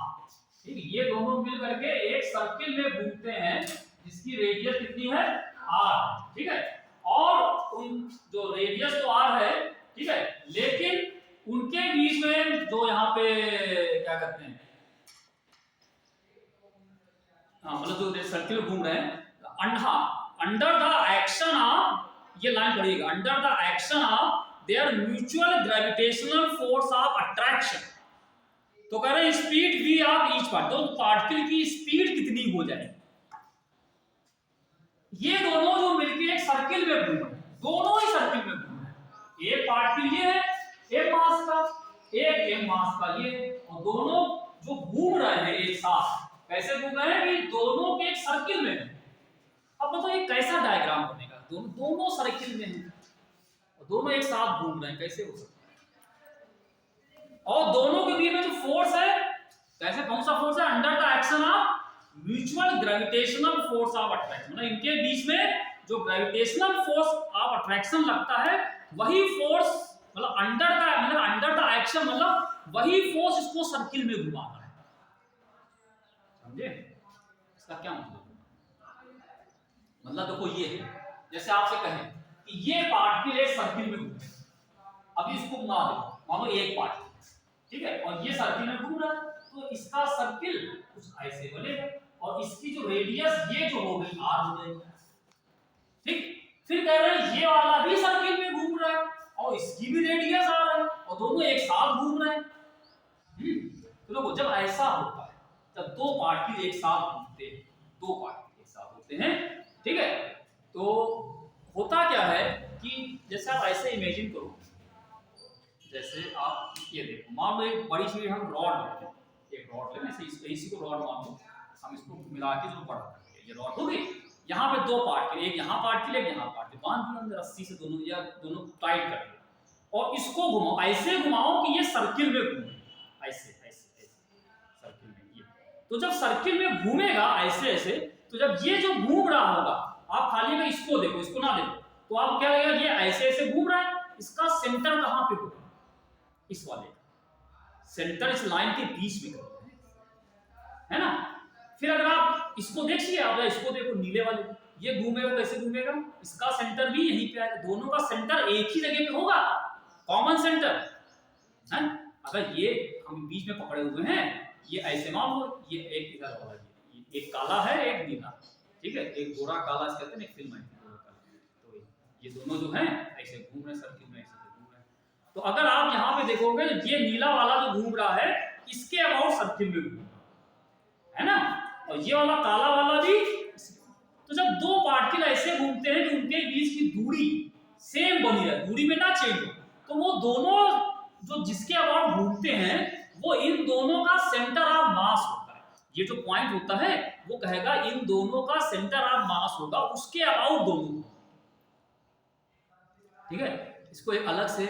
ठीक, ये दोनों मिल करके एक सर्किल में घूमते हैं जिसकी रेडियस कितनी है r। ठीक है, और उन जो रेडियस तो r है, ठीक है, लेकिन उनके बीच में जो यहाँ पे क्या कहते हैं, मतलब जो सर्किल घूम रहे हैं, अंडर द एक्शन ऑफ, ये लाइन पढ़िएगा, under the action of their mutual gravitational force of attraction. तो कह रहे हैं speed v of each particle, तो पार्टिकल की स्पीड कितनी हो जाए, ये दोनों जो मिलके एक सर्किल में घूम रहे हैं, दोनों ही सर्किल में घूम रहे हैं, एक पार्टिकल ये है m मास का, एक m मास का ये, और दोनों जो घूम रहे हैं एक साथ, कैसे घूम रहे हैं कि दोनों के एक सर्किल में है। अब बताओ ये कैसा डायग्राम बनेगा, दोनों सर्किल में हैं और दोनों एक साथ घूम रहे हैं, कैसे हो सकता है। और दोनों के बीच में जो फोर्स है, कैसे, कौन सा फोर्स है, under the action of mutual gravitational force of attraction, मतलब इनके बीच में जो ग्रेविटेशनल फोर्स ऑफ अट्रैक्शन लगता है वही फोर्स, मतलब अंडर द एक्शन मतलब वही फोर्स इसको सर्किल में घुमा रहा है। समझे इसका क्या मतलब देखो ये है, जैसे आपसे कहें कि ये पार्टिकल एक सर्किल में घूम रहा है, अभी इसको घुमा दो, मानो एक पार्टिकल, ठीक है, और ये सर्किल में घूम रहा है, तो इसका सर्किल कुछ ऐसे बनेगा और इसकी जो रेडियस ये जो हो गई r हो जाएगी। ठीक, फिर कह रहे हैं ये वाला भी सर्किल में घूम रहा है और इसकी भी रेडियस r है और दोनों एक साथ घूम रहे हैं। तो देखो जब ऐसा होता है, जब दो पार्टिकल एक साथ घूमते हैं, दो पार्टिकल एक साथ होते हैं, ठीक है, तो होता क्या है कि जैसे आप ऐसे इमेजिन करो, जैसे आप ये देखो, मान लो एक बड़ी सी हम रॉड लेते हैं, एक रॉड लेते हैं, इसी को रॉड मान लो, हम इसको मिला के जो बड़ा करते हैं, ये रॉड हो गई, यहाँ पे दो पार्टिकल, एक यहाँ पार्टिकल एक यहाँ पार्टिकल, बांध दिया अंदर रस्सी से, दोनों या दोनों टाइट कर दिया और इसको घुमाओ, ऐसे घुमाओ कि ये सर्किल में घूमे, ऐसे ऐसे ऐसे सर्किल में ये, तो जब सर्किल में घूमेगा ऐसे ऐसे, तो जब ये जो घूम रहा होगा, आप खाली में इसको देखो, इसको ना देखो, तो आप क्या लगेगा, ये ऐसे ऐसे घूम रहा है, इसका सेंटर कहाँ पे होगा, इस वाले का सेंटर इस लाइन के बीच में है ना। फिर अगर आप इसको देखिए, आप इसको देखो नीले वाले, ये घूमेगा, कैसे घूमेगा, इसका सेंटर भी यहीं पे आएगा, दोनों का सेंटर एक ही जगह पे होगा, कॉमन सेंटर है। अगर ये हम बीच में पकड़े हुए हैं, ये ऐसे मान लो, ये एक इधर वाला, ये एक काला है एक नीला, ठीक है, एक गोरा काला कहते हैं, एक फिल्म है गोरा काला, तो ये दोनों जो हैं ऐसे घूम रहे हैं सर्किल में, ऐसे घूम रहे हैं। तो अगर आप यहाँ पे देखोगे, ये नीला वाला जो घूम रहा है इसके अबाउट सर्किल में घूम रहा है ना, और ये वाला काला वाला भी। तो जब दो पार्टिकल ऐसे घूमते हैं कि उनके बीच की दूरी सेम बनी रहे, दूरी में ना चेंज हो, तो वो दोनों जो जिसके अबाउट घूमते हैं वो इन दोनों का सेंटर ऑफ मास होता है। ये जो पॉइंट होता है वो कहेगा इन दोनों का सेंटर ऑफ मास होगा उसके अबाउट दोनों। ठीक है, इसको एक अलग से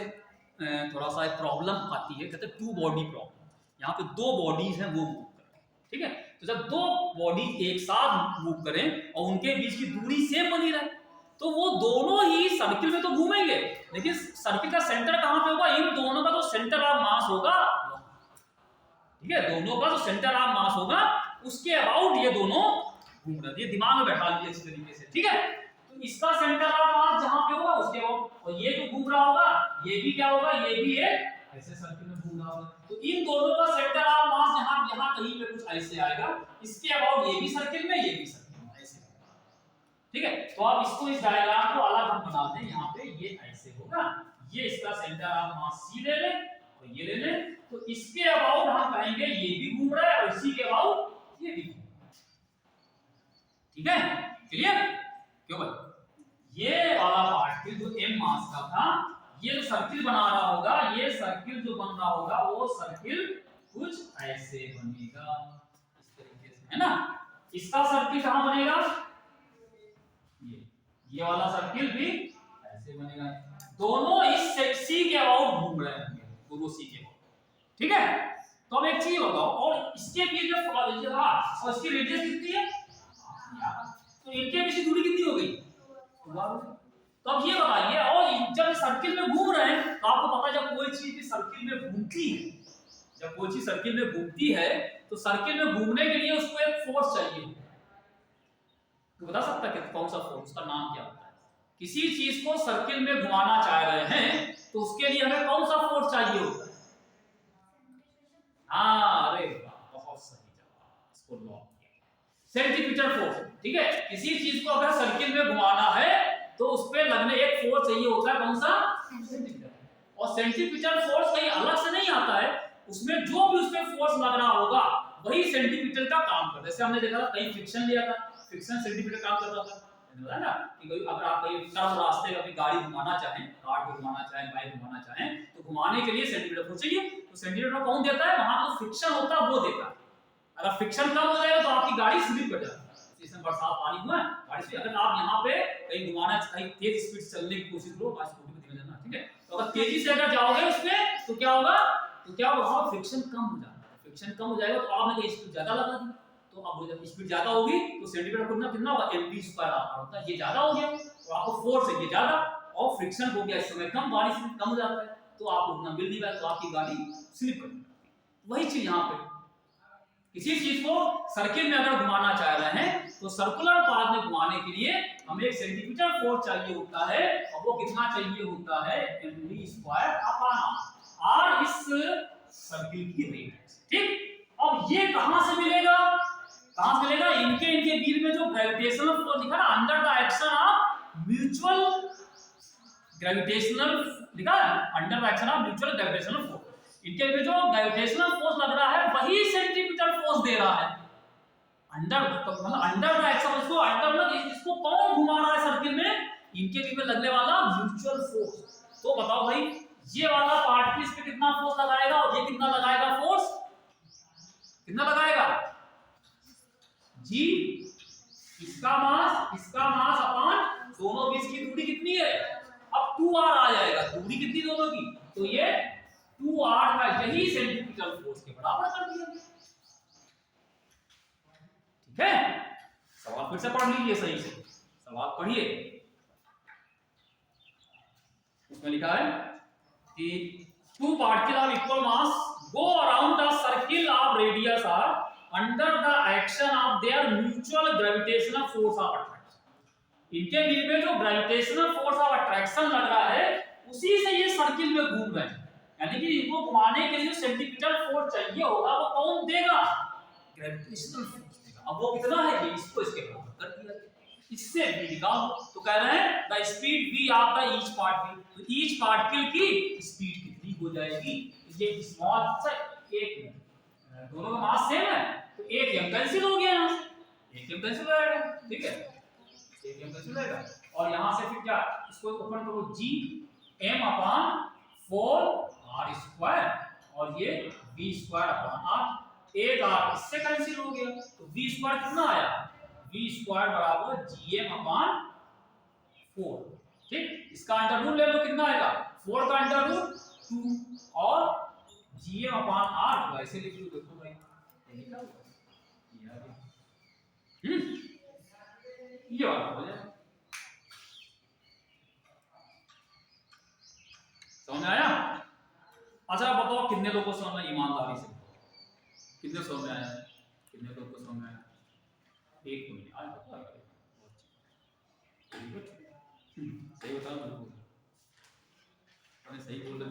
थोड़ा सा एक प्रॉब्लम आती है, कहते हैं टू बॉडी प्रॉब्लम। यहाँ पे दो बॉडीज हैं वो मूव कर रहे हैं, ठीक है। तो जब दो बॉडी एक साथ मूव करें और उनके बीच की दूरी सेम बनी रहे तो वो दोनों ही सर्किल में तो घूमेंगे, लेकिन सर्किल का सेंटर कहां पे होगा? इन दोनों का जो सेंटर ऑफ मास होगा, ठीक है, दोनों का जो सेंटर ऑफ मास होगा उसके अबाउट ये दोनों घूम रहे हैं। ये दिमाग में बैठा लीजिए इस तरीके से, ठीक है। तो इसका सेंटर ऑफ मास जहां पे होगा उसके अबाउट, और ये जो घूम रहा होगा ये भी क्या होगा? ये भी एक ऐसे सर्किल में घूम रहा होगा। तो इन दोनों का सेंटर ऑफ मास यहां कहीं पे कुछ ऐसे आएगा, इसके अबाउट ये भी सर्किल में, ये भी सर्किल में ऐसे, ठीक है। तो आप इसको इस डायग्राम को अलग हम बना दें, यहाँ पे ये ऐसे होगा, ये इसका सेंटर ऑफ मास सी ले लें और ये ले लें, तो इसके अबाउट हम कहेंगे ये भी घूम रहा है और इसी के अबाउट ये भी घूम रहा है, ठीक है, क्लियर? क्यों भाई? ये वाला पार्टिकल जो m मास का था, ये जो सर्किल बना रहा होगा, ये सर्किल जो बन रहा होगा वो सर्किल कुछ ऐसे बनेगा, इस तरीके से, है ना। इसका सर्किल कहां बनेगा? ये वाला सर्किल भी ऐसे बनेगा। दोनों इस सी के अबाउट घूम रहे हैं, दोनों सी के अबाउट, ठीक है। तो अब एक चीज बताओ, और इसके बीच में और इसकी रेडियस कितनी है? तो इनके बीच की दूरी कितनी हो गई? तो अब ये बताइए, और जब सर्किल में घूम रहे हैं तो आपको पता है जब कोई चीज भी सर्किल में घूमती है, जब कोई चीज सर्किल में घूमती है तो सर्किल में घूमने के लिए उसको एक फोर्स चाहिए। तो बता सकता है कौन सा फोर्स, उसका नाम क्या होता है? किसी चीज को सर्किल में घुमाना चाह रहे हैं तो उसके लिए हमें कौन सा फोर्स चाहिए होता है? हाँ, अरे बहुत सही जवाब, इसको लॉक किया, सेंटीमीटर फोर्स, ठीक है। किसी चीज को अगर सर्किल में घुमाना है तो उस पे लगने एक फोर्स चाहिए होता है, कौन सा? सेंटीमीटर। और सेंटीमीटर फोर्स कहीं अलग से नहीं आता है, उसमें जो भी उस पे फोर्स लग रहा होगा वही सेंटीमीटर का काम करता है। जैसे हमने देखा था कहीं फ्रिक्शन लिया था, फ्रिक्शन सेंटीमीटर काम कर रहा था, है ना। कि अगर आप कहीं टर्म रास्ते में अपनी गाड़ी घुमाना चाहें, कार को घुमाना चाहें, बाइक घुमाना चाहें, तो घुमाने के लिए सेंटीमीटर फोर्स चाहिए। तो सेंटीमीटर कौन देता है? वहां जो फ्रिक्शन होता है वो देता है। अगर फ्रिक्शन कम हो जाएगा तो आपकी गाड़ी स्लिप कर जाती है। इसमें बरसात पानी हुआ है गाड़ी से, अगर आप यहाँ पे कहीं घुमाना, कहीं तेज स्पीड चलने की कोशिश करो, आज स्कूटी पे धीरे जाना, ठीक है। तो अगर तेजी से अगर जाओगे उसमें तो क्या होगा? तो क्या होगा? फ्रिक्शन कम हो जाएगा। फ्रिक्शन कम हो जाएगा तो आपने कहीं स्पीड ज्यादा लगा दी, तो अब जब स्पीड ज्यादा होगी तो सेंटीमीटर कितना होगा? mv² होता है, ये ज्यादा हो गया तो आपको फोर्स है ये ज्यादा, और फ्रिक्शन हो गया इस समय कम, बारिश में कम हो जाता है तो आपको उतना मिल नहीं पाएगा, तो आपकी गाड़ी स्लिप कर जाती है। वही चीज यहाँ पे, किसी चीज को सर्किल में अगर घुमाना चाह रहे हैं तो सर्कुलर पाथ में घुमाने के लिए हमें एक सेंटीमीटर फोर्स चाहिए होता है, और वो कितना चाहिए होता है? mv² और इस सर्किल की रेडियस, ठीक। अब ये कहां से मिलेगा? कहां से मिलेगा? इनके बीच में जो ग्रेविटेशनल फोर्स लिखा है, under the action of mutual gravitational लिखा है, under the action of mutual gravitational force, इनके में जो ग्रेविटेशनल फोर्स लग रहा है वही सेंटीमीटर फोर्स दे रहा है। अंडर मतलब अंडर द एक्शन, इसको अंडर मतलब इसको कौन घुमा रहा है सर्किल में? इनके बीच में लगने वाला म्यूचुअल फोर्स। तो बताओ भाई, ये वाला पार्टिकल इस पे कितना फोर्स लगाएगा और ये कितना लगाएगा फोर्स? कितना लगाएगा? जी, इसका मास अपॉन दोनों बीच की दूरी कितनी है? अब 2r आ जाएगा, दूरी कितनी दोनों की? तो ये 2r का यही सेंटीमीटर फोर्स के बराबर कर दिया, ठीक है। सवाल फिर से पढ़ लीजिए सही से, सवाल पढ़िए। उसमें लिखा है कि two particles of equal mass go around a circle of radius r under the action of their mutual gravitational force of attraction। इनके बीच में जो ग्रेविटेशनल फोर्स ऑफ अट्रैक्शन लग रहा है उसी से ये सर्किल में घूम रहे हैं, यानी कि इनको घुमाने के लिए जो सेंटीमीटर फोर्स चाहिए होगा वो कौन देगा? ग्रेविटेशनल फोर्स देगा। अब वो कितना है? ये इसको इसके बराबर कर दिया, इससे भी निकालो। तो कह रहे हैं the speed v of the each particle, तो ईच पार्टिकल की स्पीड कितनी हो जाएगी? ये स्मॉल सा एक, दोनों का मास सेम है तो एक m कैंसिल हो गया, यहां से एक m कैंसिल हो जाएगा, ठीक है, एक m कैंसिल हो जाएगा। और यहां से फिर क्या, इसको ओपन करो, g m अपॉन 4r² और ये v²/r, एक r इससे कैंसिल हो गया, तो v² कितना आया, v² बराबर gm/4। ठीक, इसका अंडर रूट ले लो, कितना आएगा, 4 का अंडर रूट 2 और gm/r को ऐसे लिख लो, देखो भाई ये लिखा हुआ है, ये आ गया। ये वाला हो जाएगा, समझ में आया। अच्छा बताओ कितने लोगों को समझ में, ईमानदारी से कितने समझ में आया, कितने लोगों को समझ में आया, एक को नहीं आया, सही बताओ, मैंने सही बोल रहा।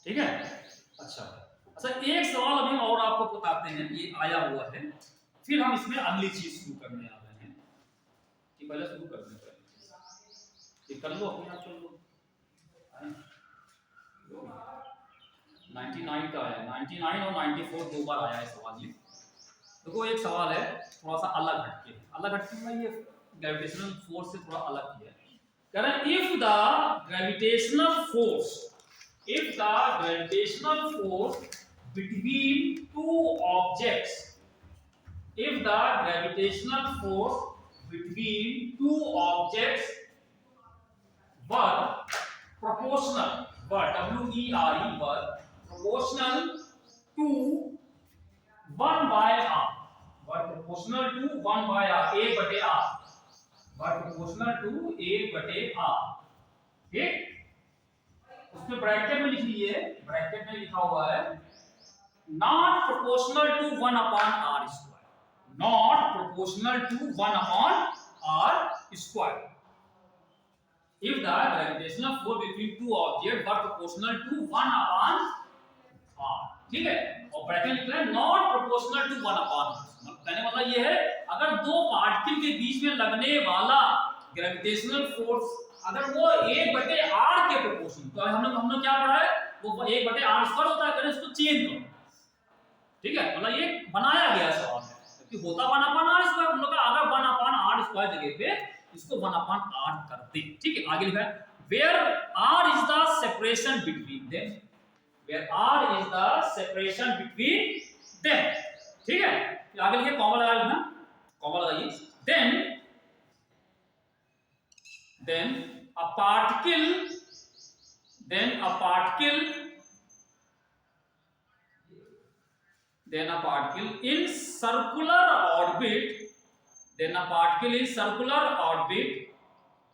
ठीक है, अच्छा अच्छा, एक सवाल अभी और आपको बताते हैं, ये आया हुआ है, फिर हम इसमें अगली चीज शुरू करने आ रहे हैं, कि पहले शुरू करने ये कर लो, अपने आप कर लो। 99 का है, 99 और 94 दो बार आया है सवाल ये। देखो एक सवाल है थोड़ा सा अलग हटके, अलग हटके में ये ग्रेविटेशनल फोर्स से थोड़ा अलग किया है। कह रहे हैं if the gravitational force, if the gravitational force between two objects, if the gravitational force between two objects were proportional, were proportional to 1 by r, were proportional to 1 by r, a बटे r, were proportional to a बटे r, ठीक, उसमें bracket में लिख लीजिए, bracket में लिखा हुआ है not proportional to 1/r², not proportional to 1/r², if the gravitational force between two objects were proportional to 1/r, ठीक है, और ब्रैकेट लिख रहे हैं नॉट प्रोपोर्शनल टू 1/r, कहने मतलब ये है अगर दो पार्टिकल के बीच में लगने वाला ग्रेविटेशनल फोर्स अगर वो 1/r के प्रोपोर्शन, तो हम लोग क्या पढ़ा है, वो 1/r² होता है, इसको चेंज करो, ठीक है, मतलब ये बनाया गया सवाल है कि होता 1/r², हम लोग अगर 1/r² जगह पे इसको 1/r कर दे, ठीक है। आगे लिखा है where r is the separation between them, where r is the separation between them, ठीक है। आगे लिखिए कॉमा लगा लेना, कॉमा लगाइए, then a particle in circular orbit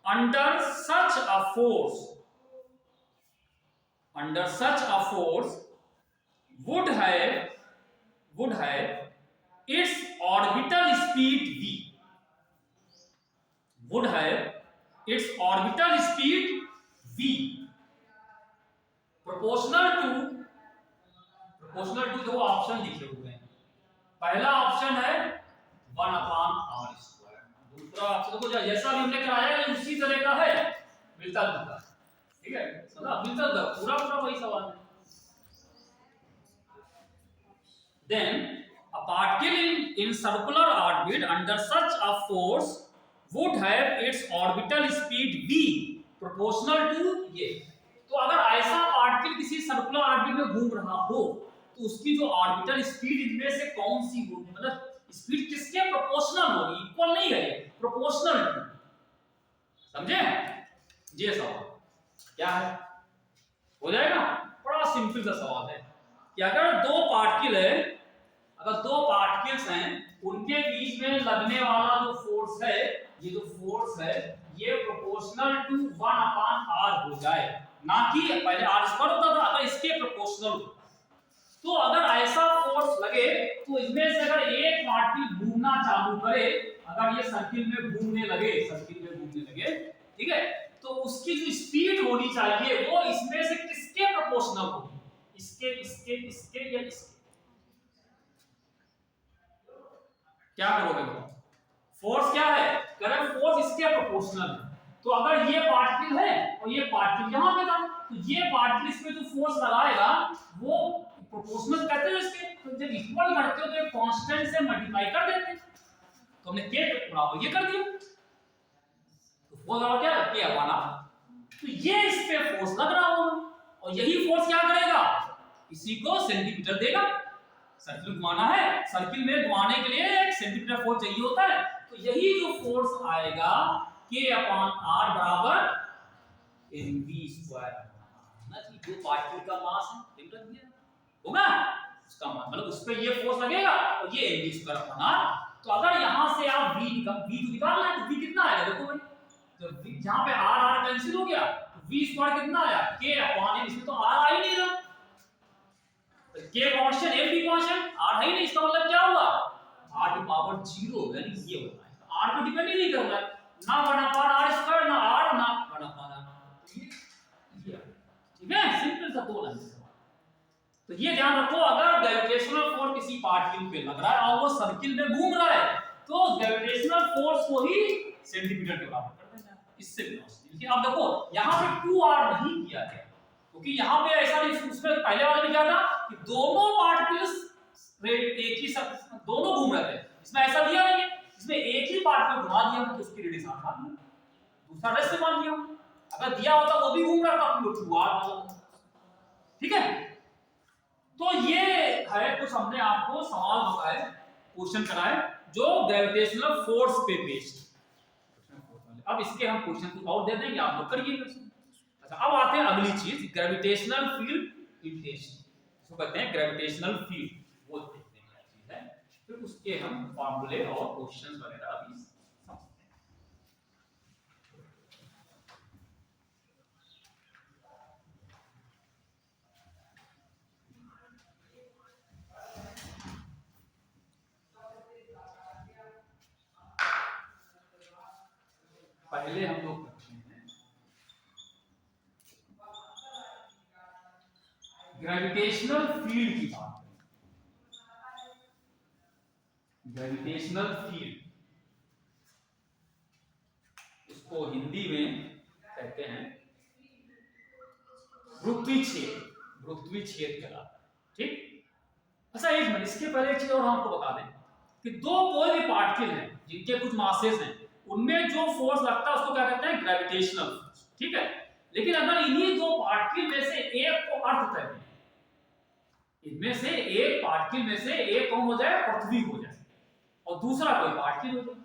under such a force would have its orbital speed v, would have its orbital speed v proportional to दो option लिखे हुए हैं, पहला ऑप्शन है 1/r², दूसरा ऑप्शन को जैसा भी हमने कराया है उसी तरह का है, मिलता जुलता, ठीक है, समझा, मिलता जुलता, पूरा वही सवाल है। then a particle in circular orbit under such a force would have its orbital speed v proportional to ये, तो अगर ऐसा पार्टिकल किसी सर्कुलर ऑर्बिट में घूम रहा हो तो उसकी जो ऑर्बिटल स्पीड इनमें से कौन सी होगी, मतलब स्पीड किसके प्रोपोर्शनल होगी, इक्वल नहीं है, प्रोपोर्शनल टू, समझे, ये सवाल क्या है, हो जाएगा, बड़ा सिंपल सा सवाल है कि अगर दो पार्टिकल्स हैं उनके बीच में लगने वाला जो फोर्स है, ये जो फोर्स है ये प्रोपोर्शनल टू 1/r हो जाए, ना कि पहले r² होता था, अगर इसके प्रोपोर्शनल हो, तो अगर ऐसा फोर्स लगे तो इसमें से अगर एक पार्टिकल घूमना चालू करे, अगर ये सर्किल में घूमने लगे, ठीक है, तो उसकी जो स्पीड होनी चाहिए वो इसमें से किसके प्रोपोर्शनल होगी, इसके या इसके, क्या करोगे, फोर्स क्या है, कह रहे फोर्स इसके प्रोपोर्शनल है। तो अगर ये पार्टिकल है और ये पार्टिकल यहाँ पे था, तो ये पार्टिकल इसमें जो फोर्स लगाएगा वो प्रोपोर्शनल कहते हैं इसके। तो जब इक्वल करते हो तो एक कांस्टेंट से मल्टीप्लाई कर देते हैं, तो हमने के बराबर ये कर दिया, तो फोर्स बराबर क्या है, के अपॉन आर। तो ये इस पे फोर्स लग रहा होगा, और यही फोर्स क्या करेगा, इसी को सेंटीमीटर देगा। सर्किल घुमाना है, सर्किल में घुमाने के लिए एक सेंटीमीटर फोर्स चाहिए होता है, तो यही जो फोर्स आएगा के अपॉन आर बराबर एमवी स्क्वायर ना, जो पार्टिकल का मास है होगा उसका मास, मतलब उस पे ये फोर्स लगेगा और ये एमवी स्क्वायर अपॉन आर। तो अगर यहां से आप v निकालना है तो v कितना आएगा, देखो भाई जब यहां पे r कैंसिल हो गया तो v स्क्वायर कितना आया, k अपॉन m, इसमें तो r आ ही नहीं रहा, k कांस्टेंट m भी कांस्टेंट, r है ही नहीं, इसका मतलब क्या हुआ, r की पावर 0, यानी ये होता है r पे डिपेंड ही नहीं कर रहा है, ना 1/r स्क्वायर ना r ना 1/r, ये ठीक है, सिंपल सा दो लाइन। तो ये ध्यान रखो, अगर ग्रेविटेशनल फोर्स किसी पार्टिकल पे लग रहा है और वो सर्किल में घूम रहा है, तो ग्रेविटेशनल फोर्स को ही सेंटीमीटर के बराबर कर देना है, इससे वेलोसिटी। लेकिन अब देखो यहाँ पे 2r नहीं किया गया, क्योंकि यहाँ पे ऐसा नहीं, उसमें पहले वाले में क्या था कि दोनों पार्टिकल्स एक ही सब दोनों घूम रहे थे, इसमें ऐसा दिया नहीं है, इसमें एक ही पार्टिकल घुमा दिया तो उसकी रेडियस आर मान ली, दूसरा रेस्ट मान लिया। अगर दिया होता वो भी घूम रहा था तो 2r मान, ठीक है। तो ये है कुछ हमने आपको सवाल बताए, क्वेश्चन कराए जो ग्रेविटेशनल फोर्स पे बेस्ड। अब इसके हम क्वेश्चन और दे देंगे, आप लोग करिए। अच्छा, अब आते हैं अगली चीज, ग्रेविटेशनल फील्ड इंटेंसिटी, इसको कहते हैं ग्रेविटेशनल फील्ड, वो देखते हैं क्या चीज है, फिर उसके हम फार्मूले और क्वेश्चंस वगैरह अभी समझते हैं। पहले हम लोग करते हैं ग्रेविटेशनल फील्ड की बात करें। ग्रेविटेशनल फील्ड, इसको हिंदी में कहते हैं गुरुत्वीय छेद, गुरुत्वीय छेद कहलाता है, ठीक। अच्छा एक मिनट, इसके पहले एक चीज और हम आपको बता दें कि दो कोई भी पार्टिकल हैं जिनके कुछ मासेस हैं, उनमें जो फोर्स लगता है उसको क्या कहते हैं, ग्रेविटेशनल फोर्स, ठीक है। लेकिन अगर इन्हीं दो पार्टिकल में से एक को अर्थ तय है, इनमें से एक पार्टिकल में से एक कौन हो जाए, पृथ्वी हो जाए, और दूसरा कोई पार्टिकल हो जाए,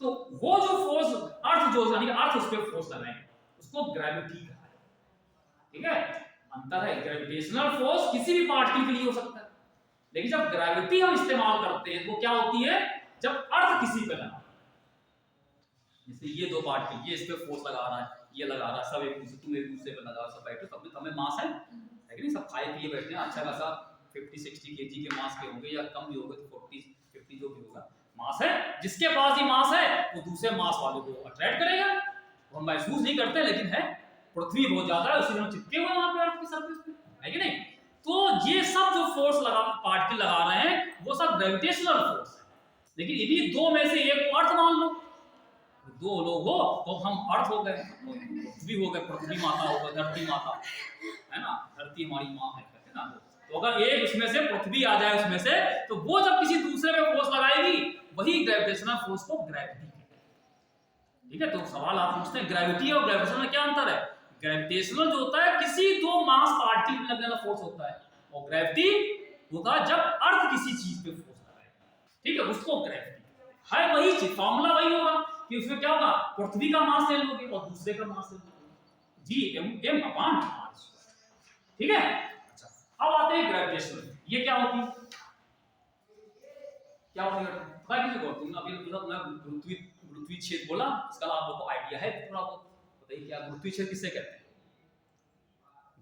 तो वो जो फोर्स अर्थ जो यानी अर्थ उस पे फोर्स लगाएंगे उसको ग्रेविटी कहा है, ठीक है। अंतर है, ग्रेविटेशनल फोर्स किसी भी पार्टिकल के लिए हो सकता है, लेकिन जब ग्रेविटी हम इस्तेमाल करते हैं वो क्या होती है, जब अर्थ किसी पे लगा, जैसे ये दो पार्टिकल, ये इस पे फोर्स लगा रहा है, ये लगा रहा है, सब एक दूसरे, तुम एक दूसरे पे लगा, सब बैठे, सब में हमें मास है कि नहीं, सब खाए पिए बैठे हैं, अच्छा खासा 50-60 केजी के मास के होंगे, या कम भी होंगे तो 40-50 जो भी होगा मास है। जिसके पास ये मास है वो दूसरे मास वाले को अट्रैक्ट करेगा, वो हम महसूस नहीं करते, लेकिन है, पृथ्वी बहुत ज्यादा है, उसी में चिपके हुए वहां पे अर्थ की सरफेस पे, है कि नहीं। तो ये सब जो फोर्स लगा पार्टिकल लगा रहे हैं वो सब ग्रेविटेशनल फोर्स है, लेकिन यदि दो में से एक को अर्थ मान लो, दो लोग हो तो हम अर्थ हो गए, पृथ्वी हो गए, पृथ्वी माता हो गई, धरती माता है ना, धरती हमारी माँ है कहते हैं ना। तो अगर एक उसमें से पृथ्वी आ जाए उसमें से, तो वो जब किसी दूसरे पे फोर्स लगाएगी वही ग्रेविटेशनल फोर्स को ग्रेविटी कहते हैं, ठीक है। तो सवाल आप पूछते हैं ग्रेविटी और ग्रेविटेशन में क्या अंतर है। ग्रेविटेशनल जो होता है किसी दो मास पार्टिकल में लगने वाला फोर्स होता है, और ग्रेविटी होता है जब अर्थ किसी चीज पे फोर्स लगाएगा, ठीक है, उसको ग्रेविटी है। वही चीज, फॉर्मूला वही होगा कि उसमें क्या होगा, पृथ्वी का मास ले लोगे और दूसरे का मास ले लोगे, G(m)(r²), ठीक है। अच्छा, अब आते हैं ग्रेविटेशनल, ये क्या होती है, क्या होती है पता किसी को, तुमने अभी मैं गुरुत्वीय छेद बोला, इसका आप लोगों को आइडिया है थोड़ा बहुत, बताइए क्या गुरुत्वीय छेद किसे कहते हैं,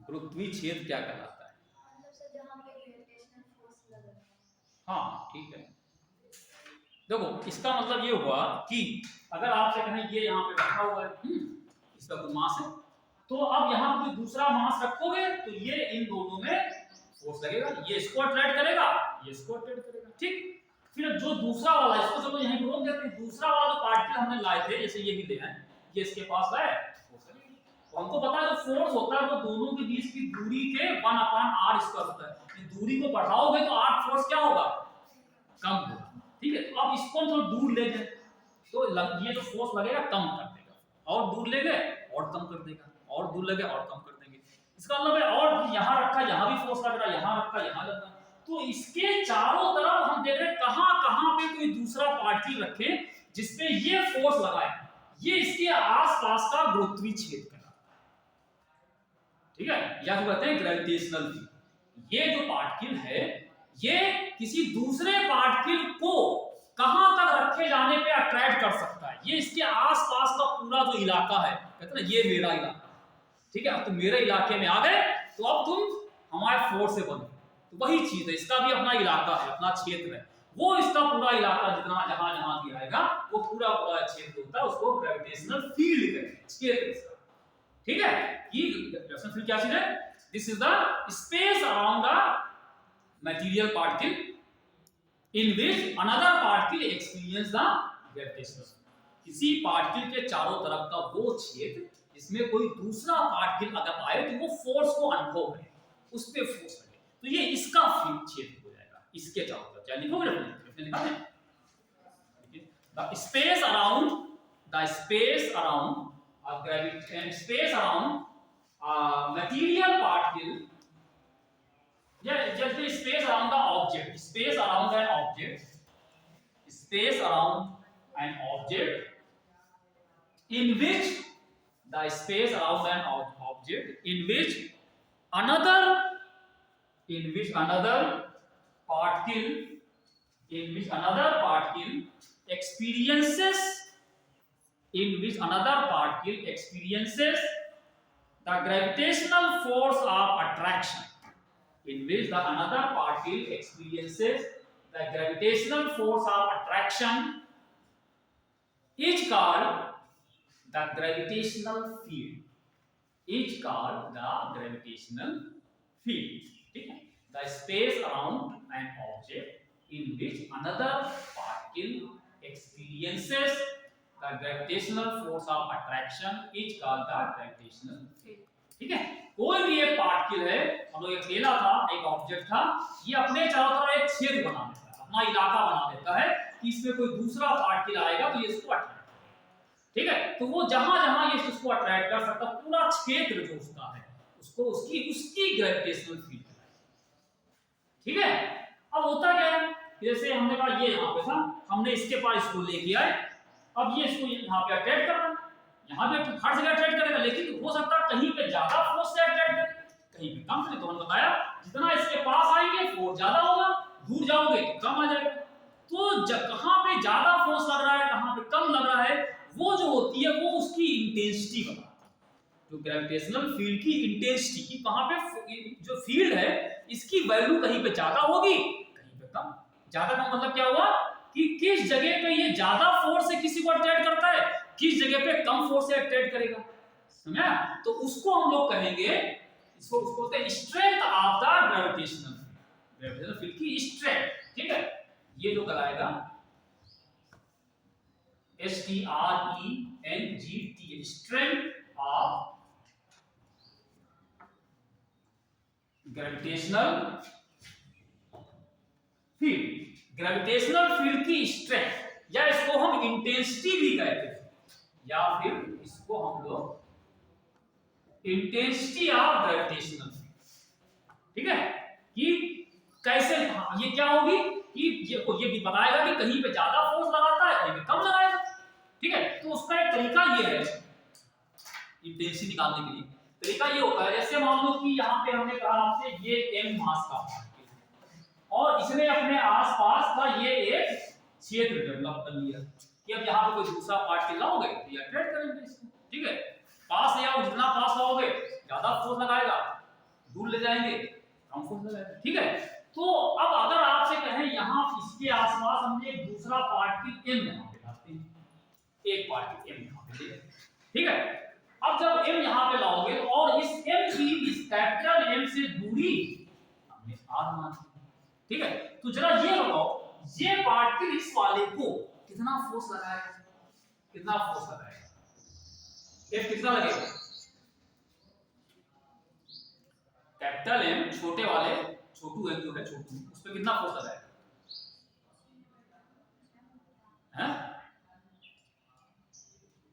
गुरुत्वीय छेद क्या कहलाता है, मतलब सर जहां पे ग्रेविटेशनल फोर्स लग रहा है। हाँ ठीक है, देखो इसका मतलब ये हुआ कि अगर आपसे कहें ये यहाँ पे रखा हुआ है, इसका कोई मास है, तो अब यहाँ पे कोई दूसरा मास रखोगे तो ये इन दोनों में फोर्स लगेगा, ये इसको अट्रैक्ट करेगा, ये इसको अट्रैक्ट करेगा, ठीक। फिर जो दूसरा वाला, इसको चलो यहीं पे रोक देते हैं, दूसरा वाला जो पार्टिकल हमने लाए थे, जैसे ये ही ले आए, ये इसके पास लाए, तो हमको पता है जो फोर्स होता है वो दोनों के बीच की दूरी के 1/r² होता है। दूरी को बढ़ाओगे तो r फोर्स क्या होगा, कम होगा। ठीक है, तो अब इसको हम थोड़ा दूर ले जाए तो ये जो फोर्स लगेगा कम कर देगा, और दूर ले गए और कम कर देगा, और दूर ले गए और कम कर देंगे। इसका मतलब है और यहाँ रखा, यहाँ भी फोर्स लग रहा है, यहाँ रखा, यहाँ लग रहा है, तो इसके चारों तरफ हम देख रहे हैं कहां पे कोई दूसरा पार्टिकल रखे जिसपे ये फोर्स लगाए, ये इसके आसपास का गुरुत्वीय क्षेत्र है। ठीक है, या तो कहते हैं ग्रेविटेशनल फील्ड। ये जो पार्टिकल है ये किसी दूसरे पार्टिकल को कहां तक रखे जाने पे अट्रैक्ट कर सकता है, ये इसके आसपास का पूरा जो इलाका है, कहते हैं ये मेरा इलाका। ठीक है, अब तुम मेरे इलाके में आ गए तो अब तुम हमारे फोर्स से बनो, तो वही चीज है, इसका भी अपना इलाका है, अपना क्षेत्र है, वो इसका पूरा इलाका जितना जहां जहां भी आएगा वो पूरा क्षेत्र होता है, उसको ग्रेविटेशनल फील्ड कहते हैं, क्षेत्र इसका। ठीक है, ये ग्रेविटेशनल फील्ड क्या चीज है, this is the space around the material particle in which another particle experience the gravitational field। किसी पार्टिकल के चारों तरफ का वो क्षेत्र जिसमें कोई दूसरा पार्टिकल अगर आए तो वो फोर्स को अनुभव करे, उस पे फोर्स लगे, तो ये इसका फील्ड क्षेत्र हो जाएगा, इसके चारों तरफ। क्या लिखोगे अपने लिखा है, the space around a gravity and space around a material particle, just the space around the object, space around an object, space around an object in which the space around an object in which another particle experiences the gravitational force of attraction, in which the another particle experiences the gravitational force of attraction is called the gravitational field, is called the gravitational field। ठीक है, the space around an object in which another particle experiences the gravitational force of attraction is called the gravitational field। ठीक है, कोई भी एक particle है, हम लोग एक केला था, एक ऑब्जेक्ट था, ये अपने चारों तरफ एक क्षेत्र बना देता है, अपना इलाका बना देता है कि इसमें कोई दूसरा पार्टिकल आएगा तो ये इसको अट्रैक्ट करेगा। ठीक है, तो वो जहां जहां ये इसको अट्रैक्ट कर सकता है, पूरा क्षेत्र जो उसका है उसको उसकी ग्रेविटेशनल फील्ड है। ठीक है, अब होता क्या है, जैसे हमने कहा ये यहाँ पे था, हमने इसके पास इसको लेके आए, अब ये इसको यहाँ पे अट्रैक्ट कर रहा है, यहाँ पे हर जगह अट्रैक्ट करेगा, लेकिन हो सकता है कहीं पे ज्यादा फोर्स से अट्रैक्ट करे, कहीं पे कम से। तो हमने बताया जितना इसके पास आएंगे फोर्स ज्यादा होगा, दूर जाओगे तो कम आ जाएगा। तो कहां पे ज्यादा फोर्स लग रहा है, कहां पे कम लग रहा है, वो जो होती है वो उसकी इंटेंसिटी बताती है। जो ग्रेविटेशनल फील्ड की इंटेंसिटी की, कहां पे जो फील्ड है इसकी वैल्यू कहीं पे ज्यादा होगी, कहीं पे कम। ज्यादा कम मतलब क्या हुआ कि किस जगह पे ये ज्यादा फोर्स से किसी को अट्रैक्ट करता है, किस जगह पे कम फोर्स से अट्रैक्ट करेगा, समझा? तो उसको हम लोग कहेंगे, इसको बोलते हैं strength of the gravitational field की स्ट्रेंथ। ठीक है, ये जो कराएगा STRENGT, strength of gravitational field. Gravitational field की स्ट्रेंथ, या इसको हम इंटेंसिटी भी कहते हैं, या फिर इसको हम लोग इंटेंसिटी ऑफ ग्रेविटेशनल फील्ड। ठीक है, कि कैसे ये क्या होगी कि ये भी बताएगा कि कहीं पे ज्यादा फोर्स लगाता है, कहीं पे कम लगाएगा। ठीक है, तो उसका एक तरीका ये है इंटेंसिटी निकालने के लिए, तरीका ये होता है, जैसे मान लो कि यहाँ पे हमने कहा आपसे ये m मास का पार्टिकल और इसने अपने आसपास का ये एक क्षेत्र डेवलप कर लिया कि अब यहाँ पे कोई दूसरा पार्टिकल लाओगे तो ये अट्रैक्ट करेंगे इसको। ठीक है, पास ले आओ, जितना पास लाओगे ज्यादा फोर्स लगाएगा, दूर ले जाएंगे कम फोर्स लगाएगा। ठीक है, तो अब अगर आपसे कहें यहाँ इसके आसपास हमने एक दूसरा पार्टिकल m यहाँ पे लाते हैं, एक पार्टिकल m यहाँ पे, ठीक है, अब जब m यहाँ पे लाओगे और इस m की इस कैपिटल M से दूरी हमने r मान ली। ठीक है, तो जरा ये बताओ, ये पार्टिकल इस वाले को कितना फोर्स लगाएगा, कितना फोर्स लगाएगा, F कितना लगेगा, कैपिटल M छोटे वाले छोटू M जो है छोटू उस पर कितना फोर्स लगाएगा हैं?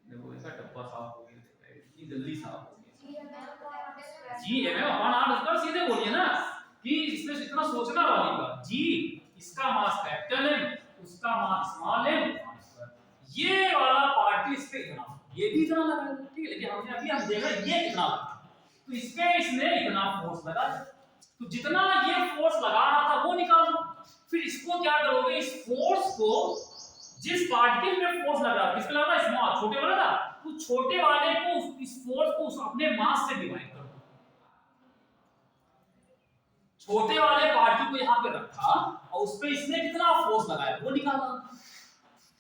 देखो इसका डब्बा साफ हो गया, इतनी जल्दी साफ हो गया। जी एम अपन आप इसका सीधे बोलिए ना कि इसमें इतना सोचना वाली बात। जी इसका मास कैपिटल M उसका मास स्मॉल m, ये वाला पार्टिकल इस पे इतना, ये भी इतना लगा है, ठीक है, लेकिन हमने अभी हम देखा ये कितना लगा, तो इस पे इसने इतना फोर्स लगा, तो जितना ये फोर्स लगा रहा था वो निकाल दो। फिर इसको क्या करोगे, इस फोर्स को जिस पार्टिकल में फोर्स लग रहा है, किसका लग रहा है, स्मॉल छोटे वाला था, तो छोटे वाले को इस फोर्स को उस अपने मास से डिवाइड कर दो। छोटे वाले पार्टिकल को यहां पे रखा और उस पे इसने कितना फोर्स लगाया वो निकाला,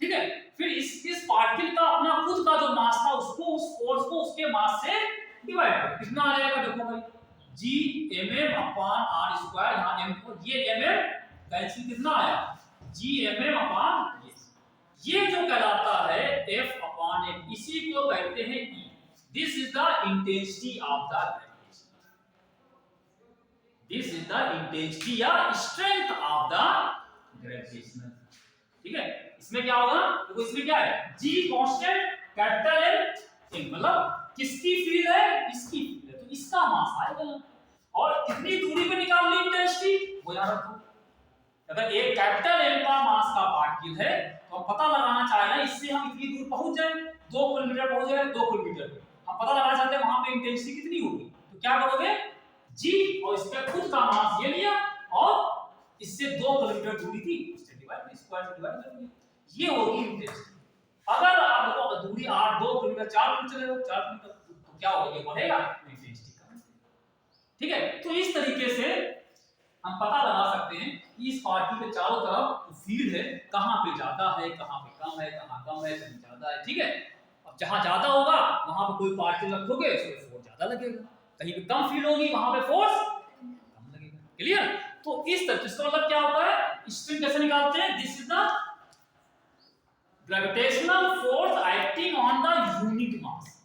ठीक है। फिर इस पार्टिकल का अपना खुद का जो मास था उसको उस फोर्स को उसके मास से डिवाइड कर, कितना आ जाएगा देखो भाई, g mm upon r square, यहां m को ये mm कैंसिल कितना आया, g mm अपॉन ये जो कहलाता है F अपॉन m, इसी को कहते हैं E। This is the intensity of the gravitation, this is the intensity या स्ट्रेंथ ऑफ द ग्रेविटेशनल, ठीक है। इसमें क्या होगा, देखो इसमें क्या है, G कांस्टेंट कैपिटल M, मतलब किसकी फील्ड है, इसकी फील्ड है, तो इसका मास आएगा, और कितनी दूरी पे निकाल ली इंटेंसिटी वो याद रखो। अगर एक कैपिटल M का मास का पार्टिकल है तो हम पता लगाना चाह रहे हैं इससे हम इतनी दूर पहुंच जाए, 2 किलोमीटर पहुंच जाए, 2 किलोमीटर पे हम पता लगाना चाहते हैं वहां पे इंटेंसिटी कितनी होगी, तो क्या करोगे, G और इसका खुद का मास ये लिया और इससे 2 किलोमीटर दूरी थी उससे डिवाइड, स्क्वायर से डिवाइड कर दिया, ये होगी इंटेंसिटी। अगर आप दूरी 2 किलोमीटर 4 किलोमीटर चले जाओ, 4 किलोमीटर तो क्या होगा, ये बढ़ेगा, इंटेंसिटी कम, ठीक है। तो इस तरीके से हम पता लगा सकते हैं कि इस पार्टिकल के चारों तरफ फील्ड है, कहां पे ज्यादा है, कहां पे कम है, कहां कम है, कहीं ज्यादा है, ठीक है। अब जहां ज्यादा होगा वहां पे कोई पार्टिकल रखोगे उसको फोर्स ज्यादा लगेगा, कहीं पे कम फील्ड होगी वहां पे फोर्स कम लगेगा, क्लियर। तो इस तरह इसका मतलब क्या होता है, स्ट्रिंग कैसे निकालते हैं, this is the gravitational force acting on the unit मास,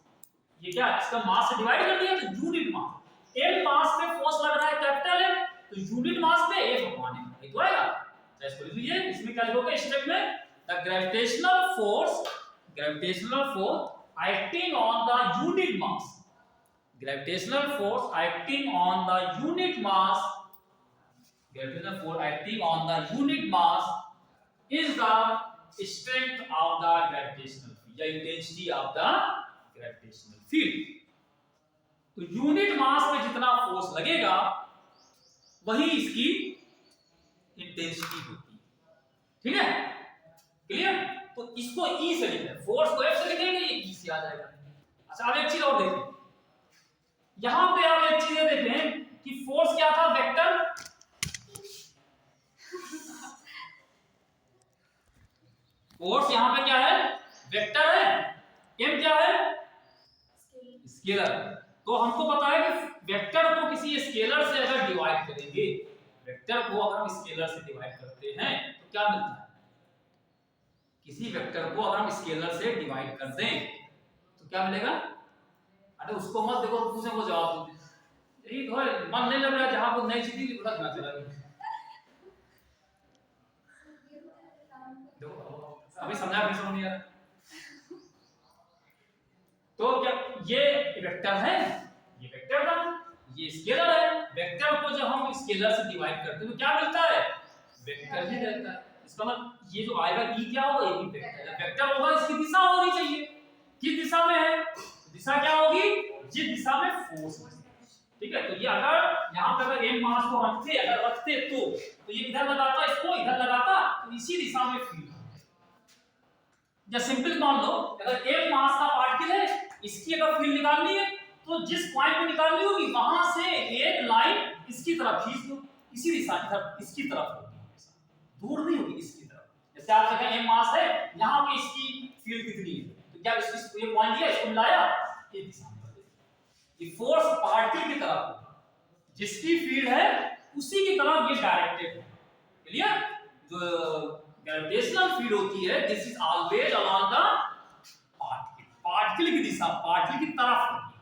ये क्या है, इसका मास से डिवाइड कर दिया तो यूनिट मास, m मास पे फोर्स लग रहा है कैपिटल M, तो यूनिट मास पे F अपॉन m, ये तो आएगा। तो इसको लिख लीजिए, इसमें क्या लिखोगे स्टेप में, the gravitational force acting on the unit mass, gravitational force acting on the unit mass, gravitational force acting on the unit mass is the strength of the gravitational field या intensity of the gravitational field. तो unit mass पे जितना force लगेगा वही इसकी intensity होती है, ठीक है, क्लियर। तो इसको E से लिखते हैं, फोर्स को F से लिखेंगे, ये E से आ जाएगा। अच्छा अब एक चीज और देखें, यहां पे आप एक चीज देखें कि फोर्स क्या था, वेक्टर, फोर्स यहां पे क्या है, वेक्टर है, M क्या है, स्केलर। तो हमको पता है कि वेक्टर को किसी स्केलर से अगर डिवाइड करेंगे, वेक्टर को अगर हम स्केलर से डिवाइड करते हैं तो क्या मिलता है, किसी वेक्टर को अगर हम स्केलर से डिवाइड कर दें तो क्या मिलेगा, अरे उसको मत देखो पूछे वो जवाब दो, यही तो है, मन नहीं लग रहा है जहां वो नई चीज बड़ा ध्यान चला गया, देखो अभी समझा भी समझ नहीं आ रहा। तो क्या ये वेक्टर है, ये वेक्टर था, ये स्केलर है, वेक्टर को जब हम स्केलर से डिवाइड करते हैं तो क्या मिलता है, वेक्टर ही रहता है। इसका मतलब ये जो आएगा E क्या होगा, ये भी वेक्टर है, वेक्टर होगा, इसकी दिशा होनी चाहिए, किस दिशा में है, दिशा क्या होगी, जिस दिशा में फोर्स है, ठीक है। तो ये अगर यहाँ पे अगर m मास को रखते तो ये इधर लगाता, इसको इधर लगाता, तो इसी दिशा में फील्ड, या सिंपल मान लो अगर m मास का पार्टिकल है, इसकी अगर फील्ड निकालनी है तो जिस पॉइंट पे निकालनी होगी वहां से एक लाइन इसकी तरफ खींच दो, इसी दिशा की तरफ, इसकी तरफ होगी, दूर नहीं होगी, इसकी तरफ। जैसे आप जगह m मास है, यहां पे इसकी फील्ड कितनी है, तो क्या इसको ये पॉइंट दिया, इसको मिलाया, ये दिशा में बदल, ये फोर्स पार्टिकल की तरफ होगा, जिसकी फील्ड है उसी की तरफ ये डायरेक्टेड है, क्लियर। जो जो ग्रेविटेशनल फील्ड होती है this is always along the particle, particle की दिशा, पार्टिकल की तरफ होती है,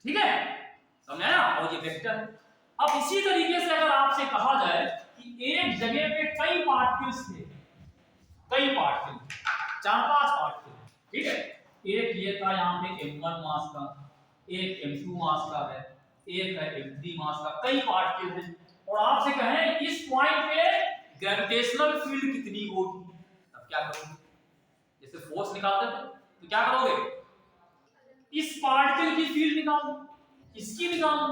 ठीक है, समझ आया। और ये वेक्टर है। अब इसी तरीके से अगर आपसे कहा जाए कि एक जगह पे कई पार्टिकल्स थे, कई पार्टिकल, 4-5 पार्टिकल, ठीक है, एक ये था यहाँ पे m1 मास का, एक m2 मास का है, एक है m3 मास का, कई पार्टिकल हैं, और आपसे कहें इस पॉइंट पे ग्रेविटेशनल फील्ड कितनी होगी, तब क्या करोगे? जैसे फोर्स निकालते थे तो क्या करोगे? इस पार्टिकल की फील्ड निकालो, इसकी निकालो,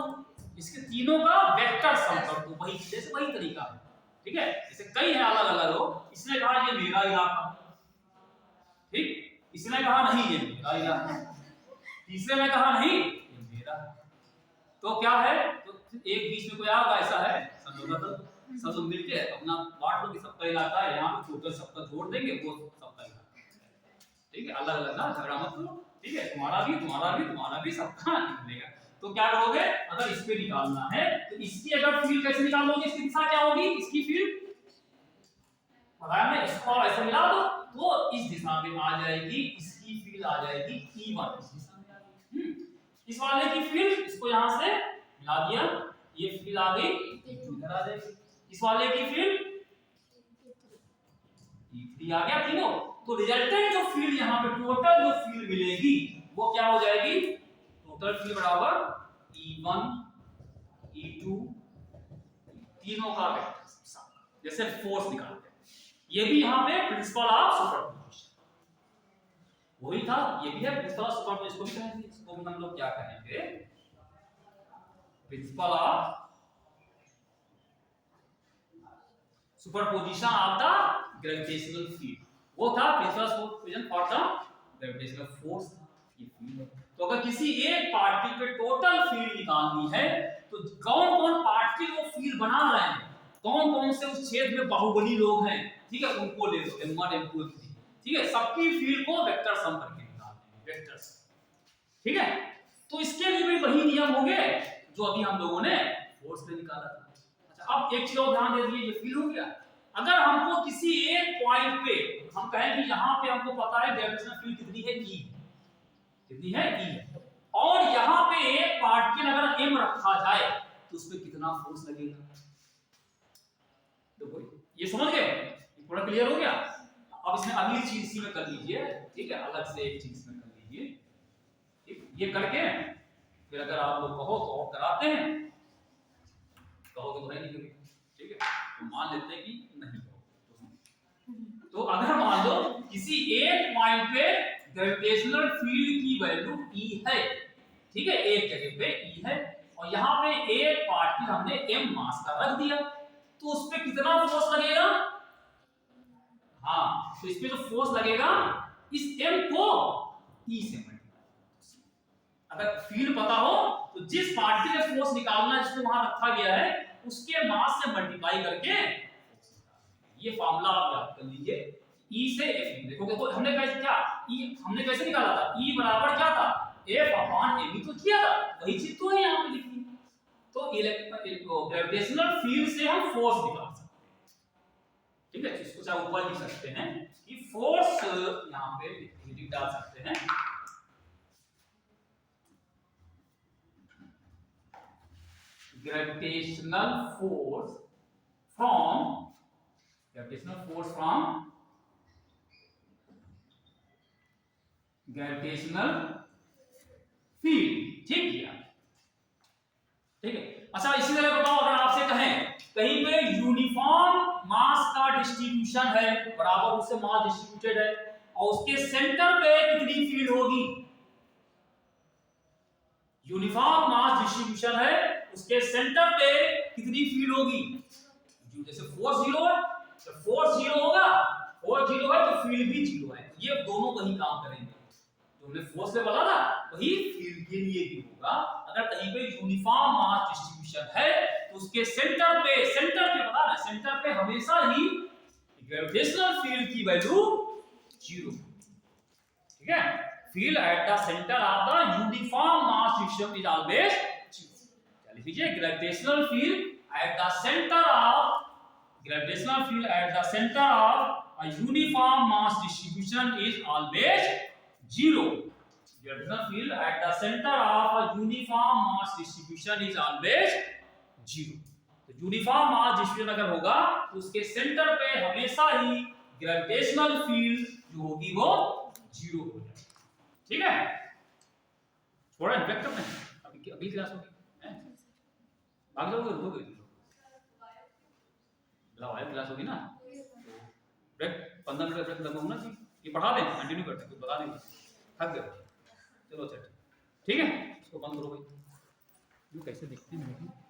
इसके तीनों का वेक्टर सम कर दो, वही जैसे वही तरीका है, ठीक है। जैसे कई है अलग अलग लोग, इसने कहा ये मेरा इलाका, ठीक, इसने कहा नहीं ये मेरा इलाका, तीसरे ने कहा नहीं ये मेरा, तो क्या है, तो एक बीच में कोई आएगा ऐसा है, सब लोग मिलके अपना बांट लो कि सबका इलाका है, यहाँ पे टोटल सबका जोड़ देंगे वो सबका इलाका, ठीक है, अलग अलग ना झगड़ा मत करो, ठीक है, तुम्हारा भी तुम्हारा भी तुम्हारा भी सबका निकलेगा। तो क्या करोगे, अगर इस पे निकालना है तो इसकी अगर फील्ड कैसे निकालोगे, इसकी दिशा क्या होगी, इसकी फील्ड बताया मैं, इसको ऐसे मिला दो तो इस दिशा में आ जाएगी, इसकी फील्ड आ जाएगी E1 इस दिशा में आ जाएगी, इस वाले की फील्ड इसको यहां से मिला दिया, ये फील्ड आ गई इधर आ जाएगी, इस वाले की फील्ड E3 आ गया तीनों, तो रिजल्टेंट जो फील्ड यहाँ पे टोटल जो फील्ड मिलेगी वो क्या हो जाएगी, टोटल फील्ड बराबर E1 E2 तीनों का वेक्टर, जैसे फोर्स निकालते हैं, ये भी यहाँ पे प्रिंसिपल ऑफ सुपरपोजिशन वही था, ये भी है प्रिंसिपल ऑफ सुपरपोजिशन, इसको भी कहेंगे, इसको भी हम लोग क्या कहेंगे, principle of superposition of the gravitational field, वो था principle of superposition for the gravitational force, ये फील्ड है। तो अगर किसी एक पार्टिकल पे टोटल फील्ड निकालनी है तो कौन कौन पार्टिकल वो फील्ड बना रहे हैं, कौन कौन से उस क्षेत्र में बाहुबली लोग हैं, ठीक है, उनको ले लो m1 m2 m3, ठीक है, सबकी फील्ड को वेक्टर सम करके निकालते हैं, वेक्टर्स, ठीक है। तो इसके लिए भी वही नियम होंगे जो अभी हम लोगों ने फोर्स पे निकाला था। अच्छा, अब एक चीज और ध्यान दे दीजिए, ये फील्ड हो गया। अगर हमको किसी एक पॉइंट पे हम कहें कि यहाँ पे हमको पता है ग्रेविटेशनल फील्ड कितनी है, E कितनी है, E है, और यहाँ पे एक पार्टिकल अगर m रखा जाए तो उस पे कितना फोर्स लगेगा, देखो ये समझ गए, थोड़ा क्लियर हो गया। अब इसमें अगली चीज इसी में कर लीजिए, ठीक है, अलग से एक चीज में कर लीजिए, ठीक, ये करके फिर अगर आप लोग कहो तो और कराते हैं, कहोगे तो है नहीं कभी, ठीक है, तो मान लेते हैं कि नहीं कहो, तो अगर मान लो किसी एक पॉइंट पे ग्रेविटेशनल फील्ड की वैल्यू E है, ठीक है, एक जगह पे E है, और यहाँ पे एक पार्टिकल हमने m मास का रख दिया, तो उस पे कितना फोर्स लगेगा, हाँ, तो इस पे जो फोर्स लगेगा इस m को E से मल्टीप्लाई, अगर फील्ड पता हो तो जिस पार्टिकल का फोर्स निकालना है जिसको वहां रखा गया है उसके मास से मल्टीप्लाई करके, ये फार्मूला आप याद कर लीजिए, E से F, देखो देखो हमने कैसे क्या E हमने कैसे निकाला था, E बराबर क्या था, F अपॉन AB तो किया था, वही चीज तो है यहाँ पे लिखी, तो ग्रेविटेशनल फील्ड से हम फोर्स निकाल सकते हैं, ठीक है, इसको चाहे ऊपर लिख सकते हैं कि फोर्स यहाँ पे लिख डाल सकते हैं, gravitational force from gravitational field, ठीक किया, ठीक है। अच्छा, इसी तरह बताओ अगर आपसे कहें कहीं पे यूनिफॉर्म मास का डिस्ट्रीब्यूशन है, बराबर उससे मास डिस्ट्रीब्यूटेड है, और उसके सेंटर पे कितनी फील्ड होगी, यूनिफॉर्म मास डिस्ट्रीब्यूशन है, उसके सेंटर पे कितनी फील्ड होगी, जैसे फोर्स 0 है तो फोर्स 0 होगा, फोर्स 0 है तो फील्ड भी 0 है, ये दोनों वही काम करेंगे, जो हमने फोर्स से बोला ना वही फील्ड के लिए भी होगा। अगर कहीं पे यूनिफॉर्म मास डिस्ट्रीब्यूशन है तो उसके सेंटर पे पता ना, सेंटर पे हमेशा ही ग्रेविटेशनल फील्ड की वैल्यू 0, ठीक है, field at the centre of the uniform mass distribution is always 0, लिख लीजिए gravitational field at the centre of gravitational field at the center of a uniform mass distribution is always zero. Gravitational field at the center of a uniform mass distribution is always zero. तो uniform mass distribution अगर होगा तो उसके centre पे हमेशा ही gravitational field जो होगी वो जीरो हो जाएगी। ठीक है, थोड़ा इम्पैक्ट करना है। अभी अगली क्लास होगी, भाग जाओगे उठोगे, लाइव क्लास होगी ना, ब्रेक 15 मिनट ब्रेक लगा होना चाहिए। ये पढ़ा दें, कंटिन्यू करते हैं, कुछ बता देंगे, थक गए, चलो सेट, ठीक है, इसको बंद करो भाई। ये कैसे दिखते हैं।